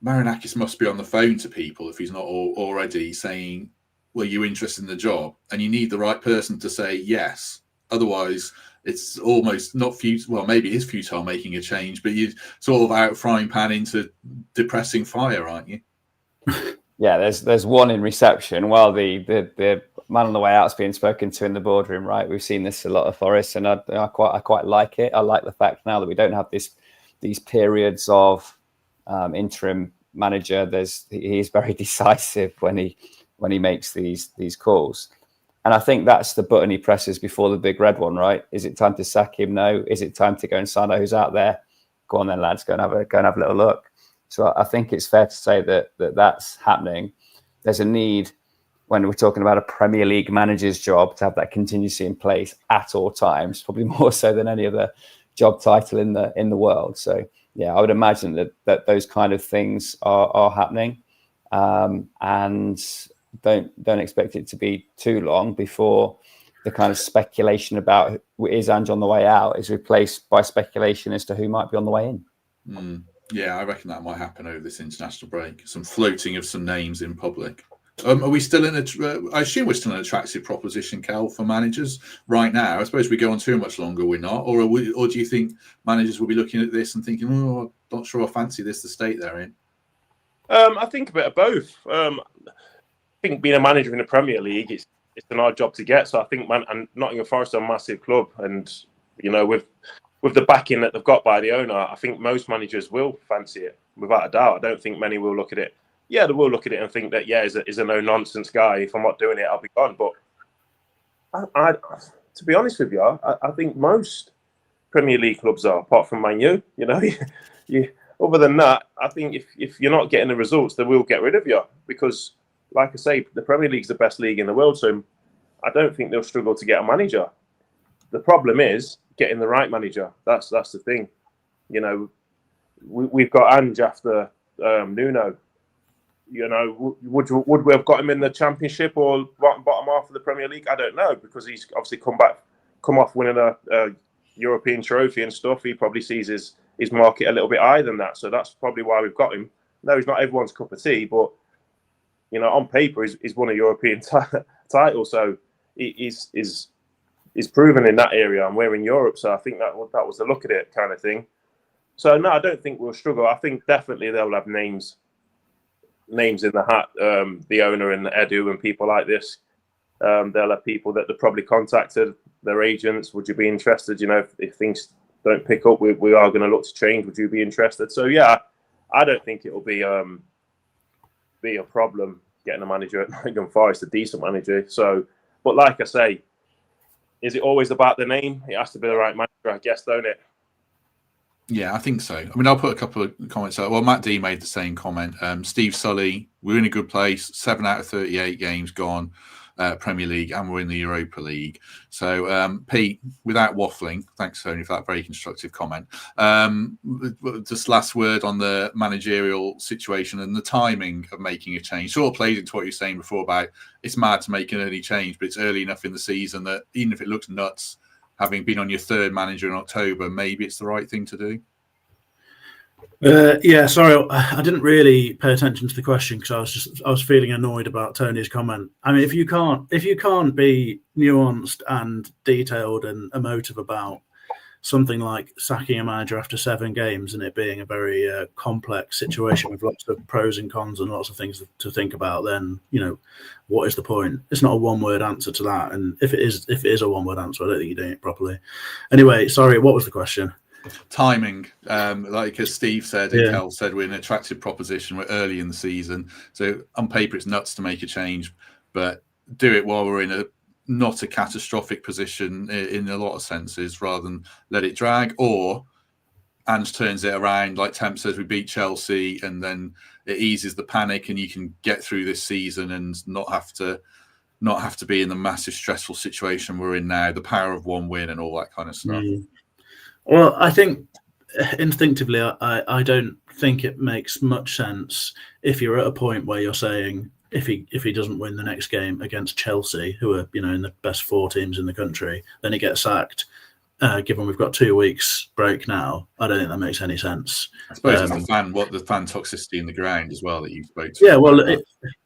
A: Marinakis must be on the phone to people if he's not already saying, well, you're interested in the job, and you need the right person to say yes. Otherwise, it's almost not futile. Well, maybe it is futile making a change, but you're sort of out frying pan into depressing fire, aren't you?
D: Yeah, there's one in reception while the man on the way out is being spoken to in the boardroom, right? We've seen this a lot of Forest, and I quite like it. I like the fact now that we don't have these periods of interim manager. He is very decisive when he makes these calls. And I think that's the button he presses before the big red one, right? Is it time to sack him? No. Is it time to go and sign out who's out there? Go on then, lads. Go and have a little look. So I think it's fair to say that's happening. There's a need when we're talking about a Premier League manager's job to have that contingency in place at all times, probably more so than any other job title in the world. So yeah, I would imagine that those kind of things are happening, and don't expect it to be too long before the kind of speculation about is Ange on the way out is replaced by speculation as to who might be on the way in.
A: Yeah, I reckon that might happen over this international break. Some floating of some names in public. Are we still I assume we're still in an attractive proposition, Kel, for managers right now. I suppose we go on too much longer, we're not. Or do you think managers will be looking at this and thinking, oh, I'm not sure I fancy the state they're in?
B: I think a bit of both. I think being a manager in the Premier League, it's an hard job to get. So I think and Nottingham Forest are a massive club, and with the backing that they've got by the owner, I think most managers will fancy it without a doubt. I don't think many will look at it. Yeah, they will look at it and think that he's a no nonsense guy. If I'm not doing it, I'll be gone. But I to be honest with you, I think most Premier League clubs are, apart from Man U. Other than that, I think if you're not getting the results, they will get rid of you because, like I say, the Premier League's the best league in the world. So I don't think they'll struggle to get a manager. The problem is getting the right manager. That's the thing. We've got Ange after Nuno. Would we have got him in the Championship or bottom half of the Premier League? I don't know, because he's obviously come off winning a European trophy and stuff. He probably sees his market a little bit higher than that. So that's probably why we've got him. No, he's not everyone's cup of tea, but on paper he's won a European title. So he's proven in that area, and we're in Europe. So I think that was the look at it kind of thing. So no, I don't think we'll struggle. I think definitely they'll have names in the hat, the owner and the Edu and people like this. They'll have people that they probably contacted their agents. Would you be interested? If things don't pick up, we are going to look to change. Would you be interested? So yeah, I don't think it will be a problem getting a manager at Nottingham Forest, a decent manager. So, but like I say, is it always about the name? It has to be the right manager, I guess, don't it?
A: Yeah, I think so. I mean, I'll put a couple of comments out. Well, Matt D made the same comment. Steve Sully, we're in a good place. 7 out of 38 games gone, Premier League, and we're in the Europa League. So, Pete, without waffling, thanks, Tony, for that very constructive comment. Just last word on the managerial situation and the timing of making a change. Sort of plays into what you were saying before about it's mad to make an early change, but it's early enough in the season that even if it looks nuts, having been on your third manager in October, maybe it's the right thing to do.
C: Yeah, sorry, I didn't really pay attention to the question because I was feeling annoyed about Tony's comment. I mean, if you can't be nuanced and detailed and emotive about something like sacking a manager after 7 games and it being a very complex situation with lots of pros and cons and lots of things to think about, then what is the point? It's not a one-word answer to that, and if it is a one-word answer, I don't think you're doing it properly. Anyway, sorry, what was the question?
A: Timing, like as Steve said, and Kel said, we're an attractive proposition. We're early in the season, so on paper it's nuts to make a change, but do it while we're in not a catastrophic position in a lot of senses, rather than let it drag. Or Ange turns it around, like Temp says, we beat Chelsea, and then it eases the panic, and you can get through this season and not have to be in the massive stressful situation we're in now. The power of one win and all that kind of stuff.
C: Well, I think instinctively, I don't think it makes much sense if you're at a point where you're saying if he doesn't win the next game against Chelsea, who are in the best 4 teams in the country, then he gets sacked. Given we've got 2 weeks break now, I don't think that makes any sense.
A: I suppose it's the fan toxicity in the ground as well that you spoke to.
C: Yeah, well,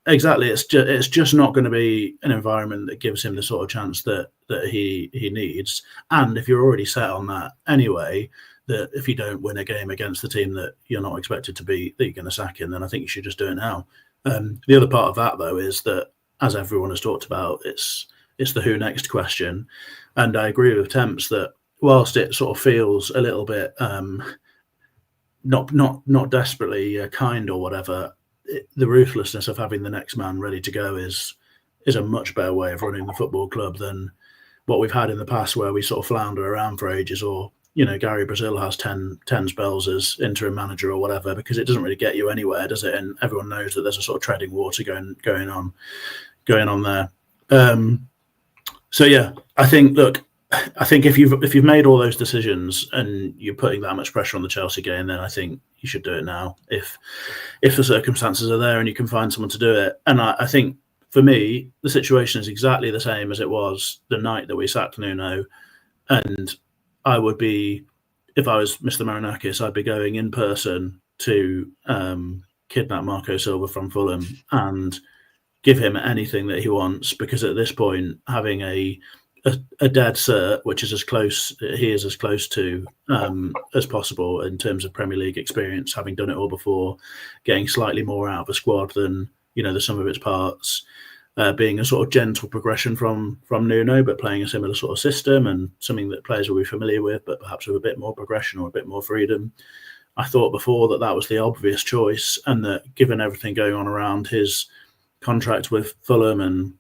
C: exactly. It's just not going to be an environment that gives him the sort of chance that he needs. And if you're already set on that anyway, that if you don't win a game against the team that you're not expected to beat, that you're going to sack him, then I think you should just do it now. The other part of that, though, is that, as everyone has talked about, it's the who next question. And I agree with Temps that whilst it sort of feels a little bit not desperately kind or whatever, the ruthlessness of having the next man ready to go is a much better way of running the football club than what we've had in the past, where we sort of flounder around for ages, or Gary Brazil has 10 spells as interim manager or whatever, because it doesn't really get you anywhere, does it? And everyone knows that there's a sort of treading water going on there. So yeah, I think if you've made all those decisions and you're putting that much pressure on the Chelsea game, then I think you should do it now. If the circumstances are there and you can find someone to do it. And I think for me, the situation is exactly the same as it was the night that we sacked Nuno. And I would be, if I was Mr. Marinakis, I'd be going in person to kidnap Marco Silva from Fulham and give him anything that he wants, because at this point, having a dead cert, which is as close to as possible in terms of Premier League experience, having done it all before, getting slightly more out of a squad than the sum of its parts, being a sort of gentle progression from Nuno, but playing a similar sort of system and something that players will be familiar with, but perhaps with a bit more progression or a bit more freedom. I thought before that was the obvious choice, and that given everything going on around his contract with Fulham and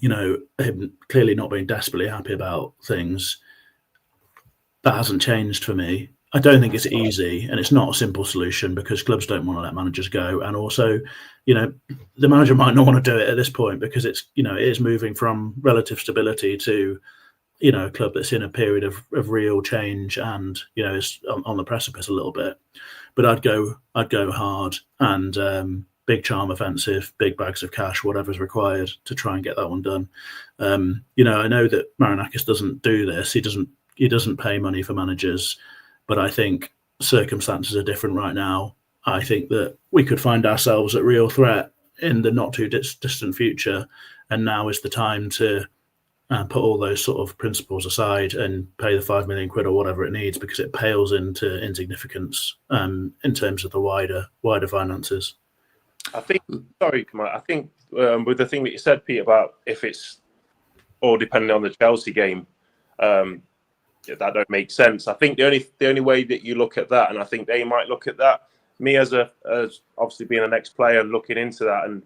C: him clearly not being desperately happy about things, that hasn't changed for me. I don't think it's easy, and it's not a simple solution, because clubs don't want to let managers go. And also, the manager might not want to do it at this point, because it is moving from relative stability to, a club that's in a period of real change and, is on the precipice a little bit. But I'd go hard and big charm offensive, big bags of cash, whatever's required to try and get that one done. I know that Marinakis doesn't do this. He doesn't pay money for managers. But I think circumstances are different right now. I think that we could find ourselves at real threat in the not too distant future. And now is the time to put all those sort of principles aside and pay the £5 million or whatever it needs, because it pales into insignificance in terms of the wider finances.
B: I think, sorry, I think with the thing that you said, Pete, about if it's all depending on the Chelsea game, that don't make sense. I think the only way that you look at that, and I think they might look at that, me as obviously being an ex-player and looking into that and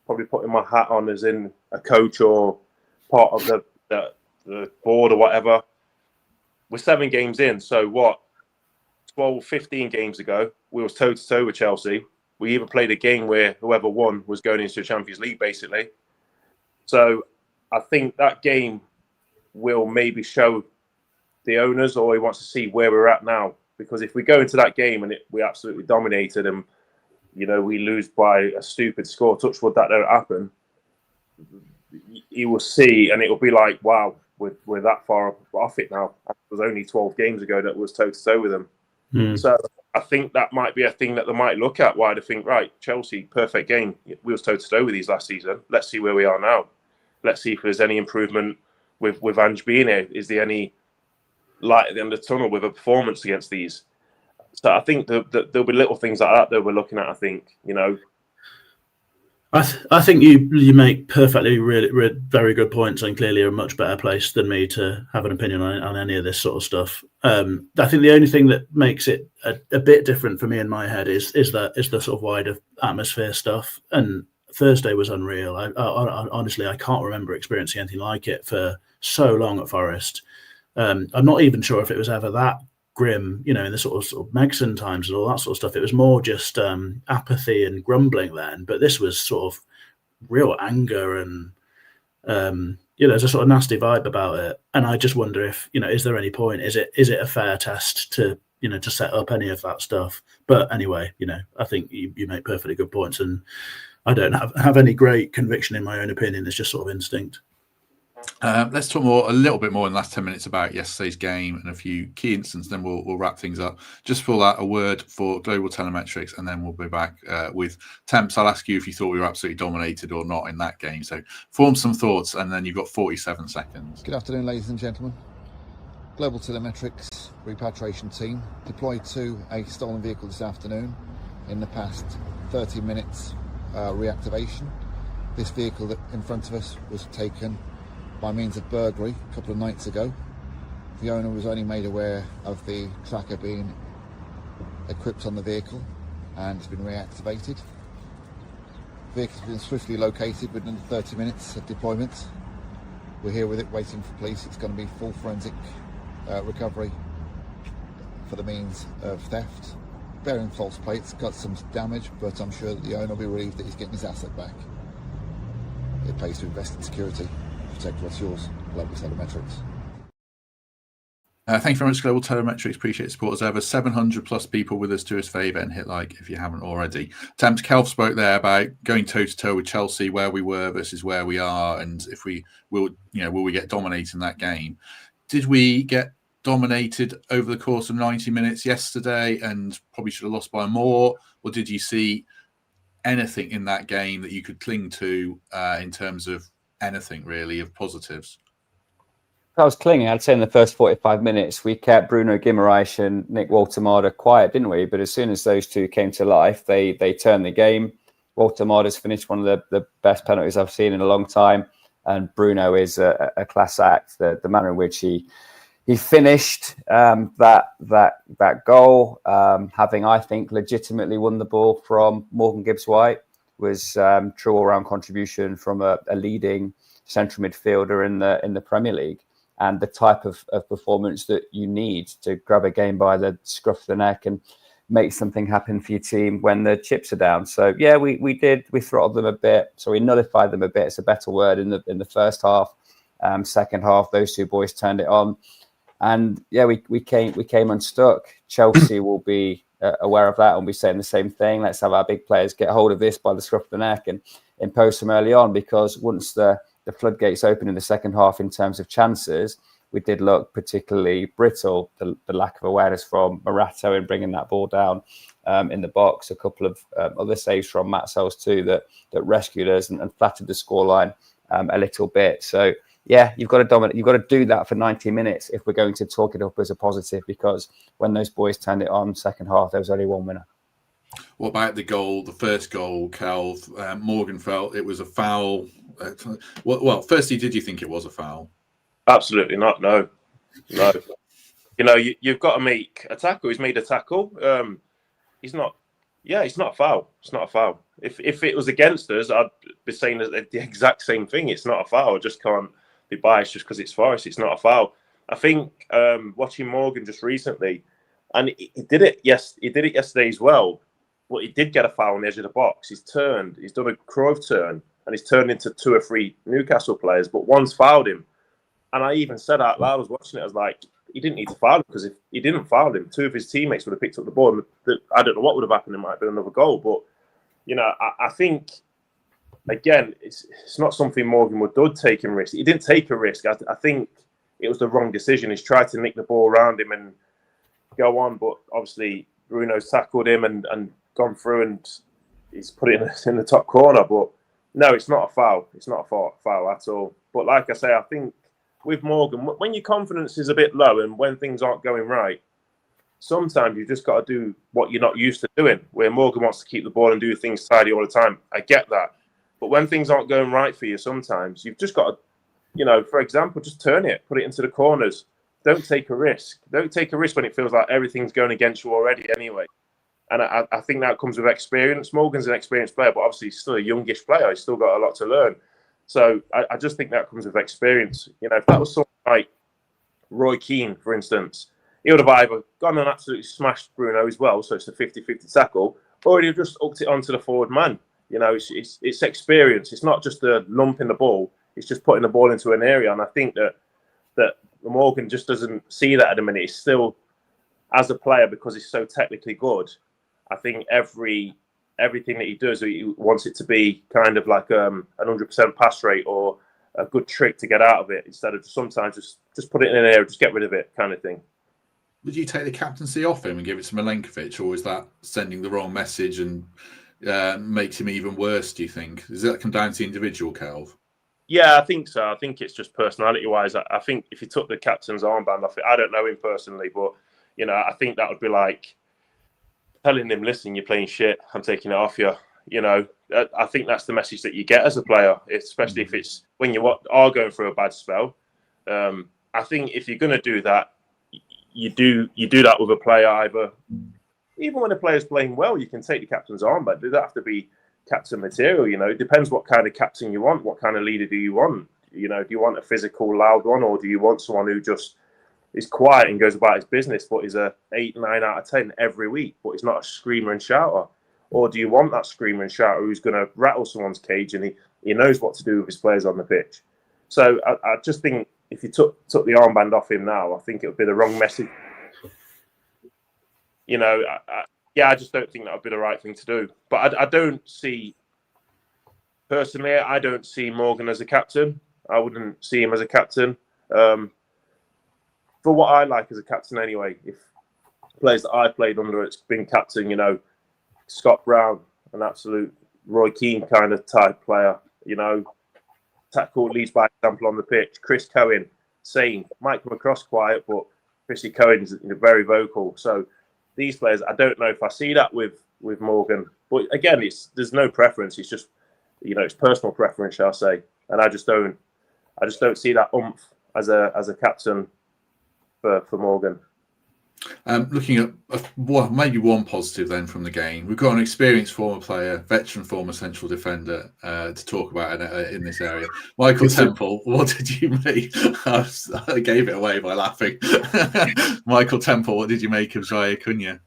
B: probably putting my hat on as in a coach or part of the board or whatever, we're 7 games in. So what, 12, 15 games ago, we was toe-to-toe with Chelsea. We even played a game where whoever won was going into the Champions League, basically. So I think that game will maybe show the owners, or he wants to see where we're at now. Because if we go into that game and we absolutely dominated and, we lose by a stupid score, touch wood, that don't happen, he will see and it will be like, wow, we're that far off it now. It was only 12 games ago that was toe-to-toe with them. So I think that might be a thing that they might look at, why they think, right, Chelsea, perfect game. We was toe-to-toe with these last season. Let's see where we are now. Let's see if there's any improvement with Ange being here. Is there any light at the end of the tunnel with a performance against these? So I think there'll be little things like that we're looking at, I think,
C: I think you make perfectly really very good points, and clearly are a much better place than me to have an opinion on any of this sort of stuff. I think the only thing that makes it a bit different for me in my head is the sort of wider atmosphere stuff. And Thursday was unreal. I honestly, I can't remember experiencing anything like it for so long at Forest. I'm not even sure if it was ever that grim, in the sort of Megson times and all that sort of stuff. It was more just apathy and grumbling then, but this was sort of real anger and there's a sort of nasty vibe about it. And I just wonder if is there any point? Is it a fair test to to set up any of that stuff. But anyway, I think you make perfectly good points, and I don't have any great conviction in my own opinion. It's just sort of instinct.
A: Let's talk a little bit more in the last 10 minutes about yesterday's game and a few key incidents, then we'll wrap things up. Just for that, a word for global telemetrics, and then we'll be back with Temps. I'll ask you if you thought we were absolutely dominated or not in that game. So form some thoughts, and then you've got 47 seconds.
F: Good afternoon, ladies and gentlemen. Global telemetrics repatriation team deployed to a stolen vehicle this afternoon. In the past 30 minutes, reactivation. This vehicle that in front of us was taken by means of burglary a couple of nights ago. The owner was only made aware of the tracker being equipped on the vehicle and it's been reactivated. The vehicle's been swiftly located within 30 minutes of deployment. We're here with it waiting for police. It's going to be full forensic recovery for the means of theft. Bearing false plates, got some damage, but I'm sure that the owner will be relieved that he's getting his asset back. It pays to invest in security. Protect what's yours. Global telemetrics.
A: Thank you very much, Global Telemetrics. Appreciate the support as ever. 700 plus people with us. Do us a favour and hit like if you haven't already. Temps, Kelv spoke there about going toe to toe with Chelsea, where we were versus where we are, and if we will we get dominated in that game? Did we get dominated over the course of 90 minutes yesterday and probably should have lost by more, or did you see anything in that game that you could cling to in terms of anything really of positives?
D: I was clinging. I'd say in the first 45 minutes, we kept Bruno Guimaraes and Nick Waltemada quiet, didn't we? But as soon as those two came to life, they turned the game. Waltemada's finished one of the best penalties I've seen in a long time, and Bruno is a class act. The manner in which he finished that goal, having, I think, legitimately won the ball from Morgan Gibbs-White, was true all-round contribution from a leading central midfielder in the Premier League, and the type of performance that you need to grab a game by the scruff of the neck and make something happen for your team when the chips are down. So yeah, we throttled them a bit, so we nullified them a bit. It's a better word in the first half. Second half, those two boys turned it on, and yeah, we came unstuck. Chelsea will be aware of that and be saying the same thing. Let's have our big players get hold of this by the scruff of the neck and impose them early on, because once the floodgates open in the second half in terms of chances, we did look particularly brittle. The lack of awareness from Morata in bringing that ball down in the box, a couple of other saves from Matt Sells too that rescued us and flattered the scoreline a little bit. So yeah, you've got to dominate. You've got to do that for 90 minutes if we're going to talk it up as a positive, because when those boys turned it on second half, there was only one winner.
A: What about the first goal, Kelv? Morgan felt it was a foul. Well, firstly, did you think it was a foul?
B: Absolutely not. No. You've got to make a tackle. He's made a tackle. He's not. Yeah, it's not a foul. It's not a foul. If it was against us, I'd be saying the exact same thing. It's not a foul. I just can't be biased just because it's Forest. It's not a foul. I think watching Morgan just recently, and he did it. Yes, he did it yesterday as well. But he did get a foul on the edge of the box. He's turned. He's done a Cruyff turn, and he's turned into 2 or 3 Newcastle players. But one's fouled him, and I even said out loud, I was watching it, I was like, he didn't need to foul him, because if he didn't foul him, 2 of his teammates would have picked up the ball. And I don't know what would have happened. It might have been another goal. But I think again, it's not something Morgan would do, taking risk. He didn't take a risk. I think it was the wrong decision. He's tried to nick the ball around him and go on, but obviously Bruno's tackled him and gone through and he's put it in the top corner. But no, it's not a foul. It's not a foul at all. But like I say, I think with Morgan, when your confidence is a bit low and when things aren't going right, sometimes you just got to do what you're not used to doing. Where Morgan wants to keep the ball and do things tidy all the time, I get that. But when things aren't going right for you, sometimes you've just got to, for example, just turn it, put it into the corners. Don't take a risk. Don't take a risk when it feels like everything's going against you already anyway. And I think that comes with experience. Morgan's an experienced player, but obviously he's still a youngish player. He's still got a lot to learn. So I just think that comes with experience. If that was someone like Roy Keane, for instance, he would have either gone and absolutely smashed Bruno as well, so it's a 50-50 tackle, or he'd have just hooked it onto the forward man. It's experience. It's not just a lump in the ball. It's just putting the ball into an area. And I think that Morgan just doesn't see that at the minute. He's still, as a player, because he's so technically good, I think everything that he does, he wants it to be kind of like an 100% pass rate or a good trick to get out of it, instead of sometimes just put it in the air, just get rid of it kind of thing.
A: Would you take the captaincy off him and give it to Milenkovic, or is that sending the wrong message and makes him even worse, do you think? Does that come down to the individual, Kelv?
B: Yeah, I think so. I think it's just personality-wise. I think if he took the captain's armband off it, I don't know him personally, but, you know, I think that would be like telling him, listen, you're playing shit, I'm taking it off you. You know, I think that's the message that you get as a player, especially if it's when you are going through a bad spell. I think if you're going to do that, you do that with a player. Either even when a player's playing well, you can take the captain's armband. It doesn't have to be captain material. You know, it depends what kind of captain you want. What kind of leader do you want? You know, do you want a physical, loud one, or do you want someone who just is quiet and goes about his business, but is a 8, 9 out of 10 every week, but he's not a screamer and shouter? Or do you want that screamer and shouter who's going to rattle someone's cage and he knows what to do with his players on the pitch? So I just think if you took the armband off him now, I think it would be the wrong message. You know, I just don't think that would be the right thing to do. But I don't see, personally, I don't see Morgan as a captain. I wouldn't see him as a captain. For what I like as a captain anyway, if players that I've played under, it's been captain, you know, Scott Brown, an absolute Roy Keane kind of type player, you know, tactical, leads by example on the pitch. Chris Cohen, same, might come across quiet, but Chrissy Cohen's very vocal. So these players, I don't know if I see that with Morgan. But again, there's no preference. It's just, you know, it's personal preference, shall I say. And I just don't see that oomph as a captain for Morgan.
A: Looking at maybe one positive then from the game, we've got an experienced former player, veteran former central defender to talk about in this area. Michael Temple, what did you make? I gave it away by laughing. Michael Temple, what did you make of Jaya Cunha?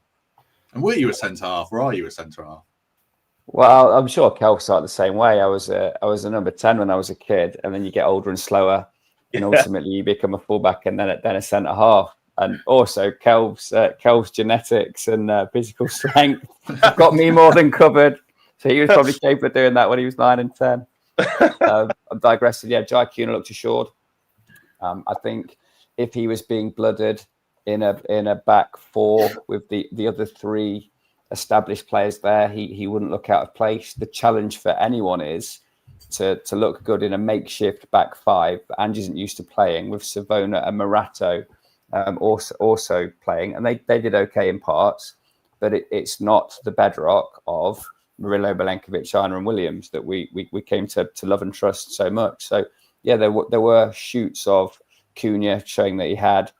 A: And were you a centre half, or are you a centre half?
D: Well, I'm sure Kelv started the same way. I was a number 10 when I was a kid, and then you get older and slower, and ultimately you become a fullback and then a centre half. And also Kelv's genetics and physical strength got me more than covered. So he was probably capable of doing that when he was 9 and 10. I'm digressing. Yeah, Jai Cunha looked assured. I think if he was being blooded in a back four with the other 3 established players there, he wouldn't look out of place. The challenge for anyone is to look good in a makeshift back 5 that Ange isn't used to playing, with Savona and Morato also playing, and they did okay in parts, but it's not the bedrock of Murillo, Milenkovic, Arna and Williams that we came to love and trust so much. So yeah, there were shoots of Cunha showing that he had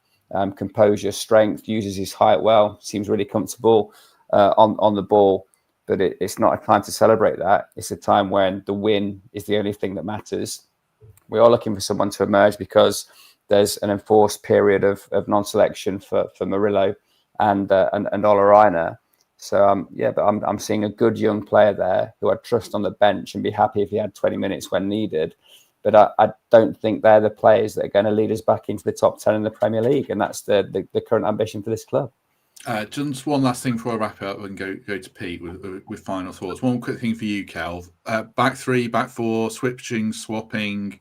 D: composure, strength, uses his height well, seems really comfortable on the ball, but it's not a time to celebrate that. It's a time when the win is the only thing that matters. We are looking for someone to emerge because there's an enforced period of non-selection for Murillo and Olaraina. So but I'm seeing a good young player there who I'd trust on the bench and be happy if he had 20 minutes when needed. But I don't think they're the players that are going to lead us back into the top 10 in the Premier League, and that's the current ambition for this club.
A: Just one last thing before I wrap it up and go to Pete with final thoughts. One quick thing for you, Kelv. Back 3, back 4, switching, swapping.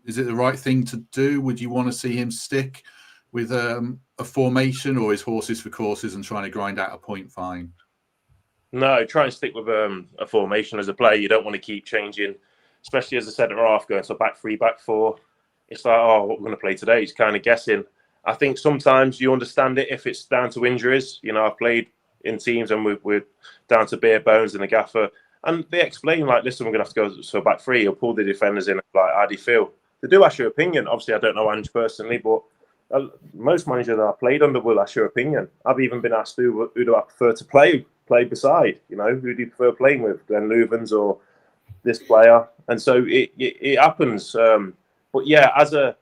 A: Is it the right thing to do? Would you want to see him stick with a formation, or is horses for courses and trying to grind out a point fine?
B: No, try and stick with a formation as a player. You don't want to keep changing, especially as a centre half going to back 3, back 4. It's like, what we're going to play today. He's kind of guessing. I think sometimes you understand it if it's down to injuries. You know, I've played in teams and we're down to bare bones in the gaffer, and they explain like, listen, we're going to have to go to a back 3. You'll pull the defenders in. Like, how do you feel? They do ask your opinion. Obviously, I don't know Ange personally, but most managers that I played under will ask your opinion. I've even been asked who do I prefer to play beside. You know, who do you prefer playing with, Glenn Louvens or this player? And so it happens. But yeah, as a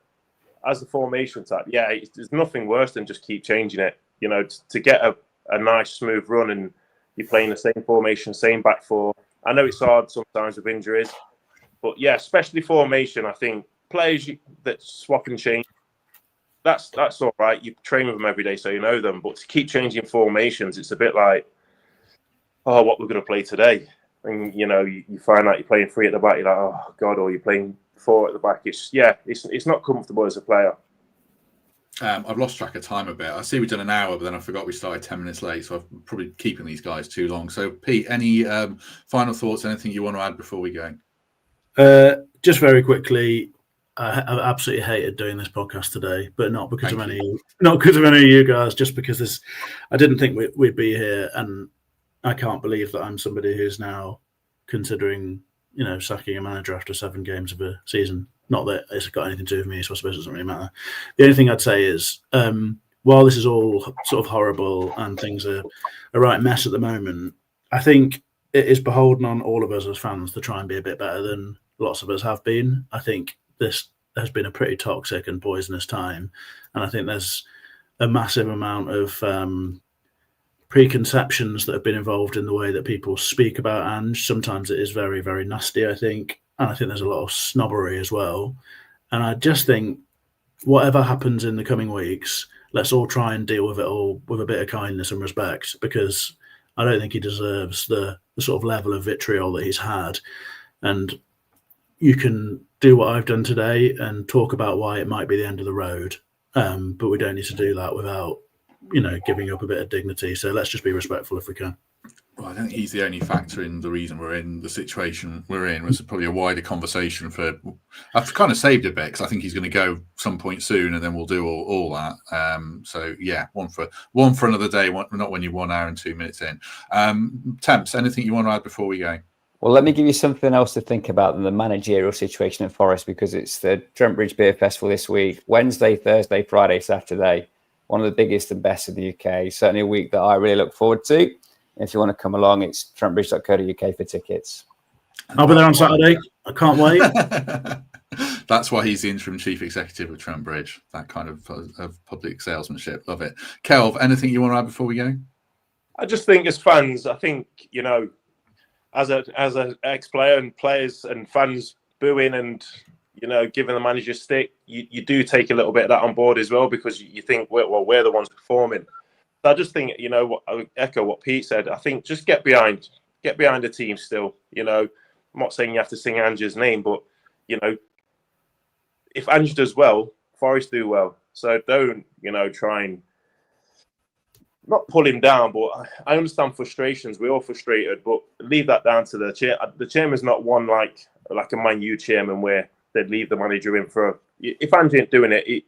B: formation type, yeah, there's nothing worse than just keep changing it. You know, to get a nice smooth run and you're playing the same formation, same back 4. I know it's hard sometimes with injuries, but yeah, especially formation. I think players that swap and change, that's all right. You train with them every day, so you know them. But to keep changing formations, it's a bit like, oh, what we're going to play today. And, you know, you find out you're playing 3 at the back, you're like, oh, God, or you're playing 4 at the back. It's not comfortable as a player.
A: I've lost track of time a bit. I see we've done an hour, but then I forgot we started 10 minutes late, so I'm probably keeping these guys too long. So, Pete, any final thoughts, anything you want to add before we go?
C: Just very quickly, I absolutely hated doing this podcast today, but not because of any of you guys, just because I didn't think we'd be here, and I can't believe that I'm somebody who's now considering, sacking a manager after 7 games of a season. Not that it's got anything to do with me, so I suppose it doesn't really matter. The only thing I'd say is, while this is all sort of horrible and things are a right mess at the moment, I think it is beholden on all of us as fans to try and be a bit better than lots of us have been. I think this has been a pretty toxic and poisonous time, and I think there's a massive amount of preconceptions that have been involved in the way that people speak about Ange. Sometimes it is very, very nasty, I think. And I think there's a lot of snobbery as well. And I just think whatever happens in the coming weeks, let's all try and deal with it all with a bit of kindness and respect, because I don't think he deserves the sort of level of vitriol that he's had. And you can do what I've done today and talk about why it might be the end of the road. But we don't need to do that without, giving up a bit of dignity. So let's just be respectful if we can.
A: Well, I don't think he's the only factor in the reason we're in the situation we're in. It's probably a wider conversation I've kind of saved a bit because I think he's going to go some point soon, and then we'll do all that. So yeah, one for another day, not when you're 1 hour and 2 minutes in. Temps, anything you want to add before we go?
D: Well, let me give you something else to think about than the managerial situation at Forest, because it's the Trent Bridge Beer Festival this week, Wednesday, Thursday, Friday, Saturday. One of the biggest and best in the UK. Certainly a week that I really look forward to. If you want to come along, it's trentbridge.co.uk for tickets.
C: I'll be there on Saturday. I can't wait.
A: That's why he's the interim chief executive of Trent Bridge. That kind of public salesmanship. Love it. Kelv, anything you want to add before we go?
B: I just think as fans, as an ex-player and players and fans booing and, giving the manager stick, you do take a little bit of that on board as well, because you think, we're the ones performing. So I just think, I would echo what Pete said. I think just get behind the team still. I'm not saying you have to sing Ange's name, but, if Ange does well, Forest do well. So don't, try and not pull him down, but I understand frustrations. We're all frustrated, but leave that down to the chair. The chairman's not one like a Man U chairman where they'd leave the manager in for. If Ange ain't doing it,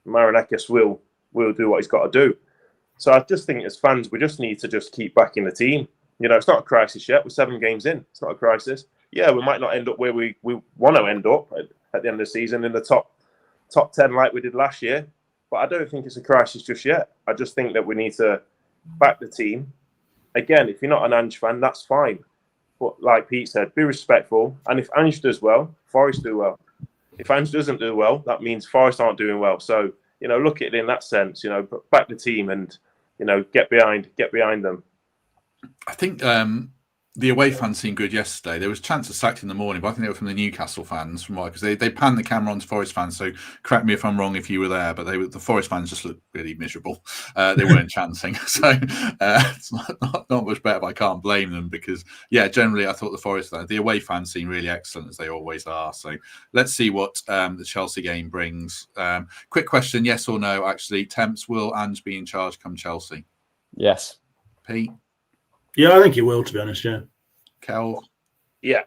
B: Marinakis will do what he's got to do. So I just think as fans, we just need to just keep backing the team. It's not a crisis yet. We're 7 games in. It's not a crisis. Yeah, we might not end up where we want to end up at the end of the season in the top 10 like we did last year. But I don't think it's a crisis just yet. I just think that we need to back the team. Again, if you're not an Ange fan, that's fine. But like Pete said, be respectful. And if Ange does well, Forest do well. If Ange doesn't do well, that means Forest aren't doing well. So, look at it in that sense, back the team and, get behind them.
A: I think the away fans seemed good yesterday. There was a chance of sacked in the morning, but I think they were from the Newcastle fans, because they panned the camera onto Forest fans. So correct me if I'm wrong if you were there, but the Forest fans just looked really miserable. They weren't chanting, so it's not much better. But I can't blame them because, generally I thought the away fans seem really excellent as they always are. So let's see what the Chelsea game brings. Quick question: yes or no? Actually, Temps, will Ange be in charge come Chelsea?
D: Yes.
A: Pete.
C: Yeah, I think he will, to be honest, yeah.
A: Kel?
B: Yeah.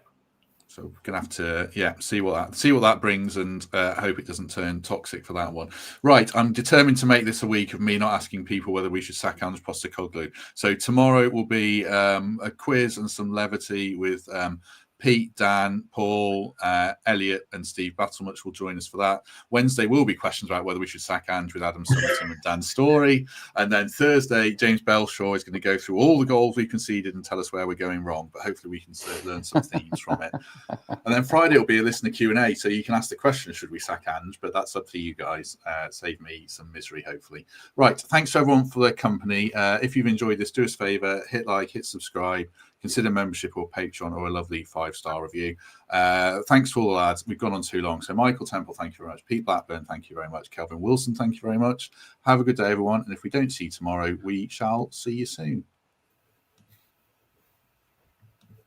A: So we're gonna have to see what that brings, and hope it doesn't turn toxic for that one. Right, I'm determined to make this a week of me not asking people whether we should sack Ange Postecoglou. So tomorrow will be a quiz and some levity with Pete, Dan, Paul, Elliot, and Steve Battlemuch will join us for that. Wednesday will be questions about whether we should sack Ange with Adam Summerton and Dan Story. And then Thursday, James Belshaw is going to go through all the goals we conceded and tell us where we're going wrong. But hopefully we can learn some themes from it. And then Friday will be a listener Q&A. So you can ask the question, should we sack Ange? But that's up to you guys. Save me some misery, hopefully. Right. Thanks to everyone for their company. If you've enjoyed this, do us a favour, hit like, hit subscribe, consider membership or Patreon or a lovely £5 5-star review. Thanks to all the lads. We've gone on too long. So Michael Temple, thank you very much. Pete Blackburn, thank you very much. Kelvin Wilson, thank you very much. Have a good day, everyone. And if we don't see you tomorrow, we shall see you soon.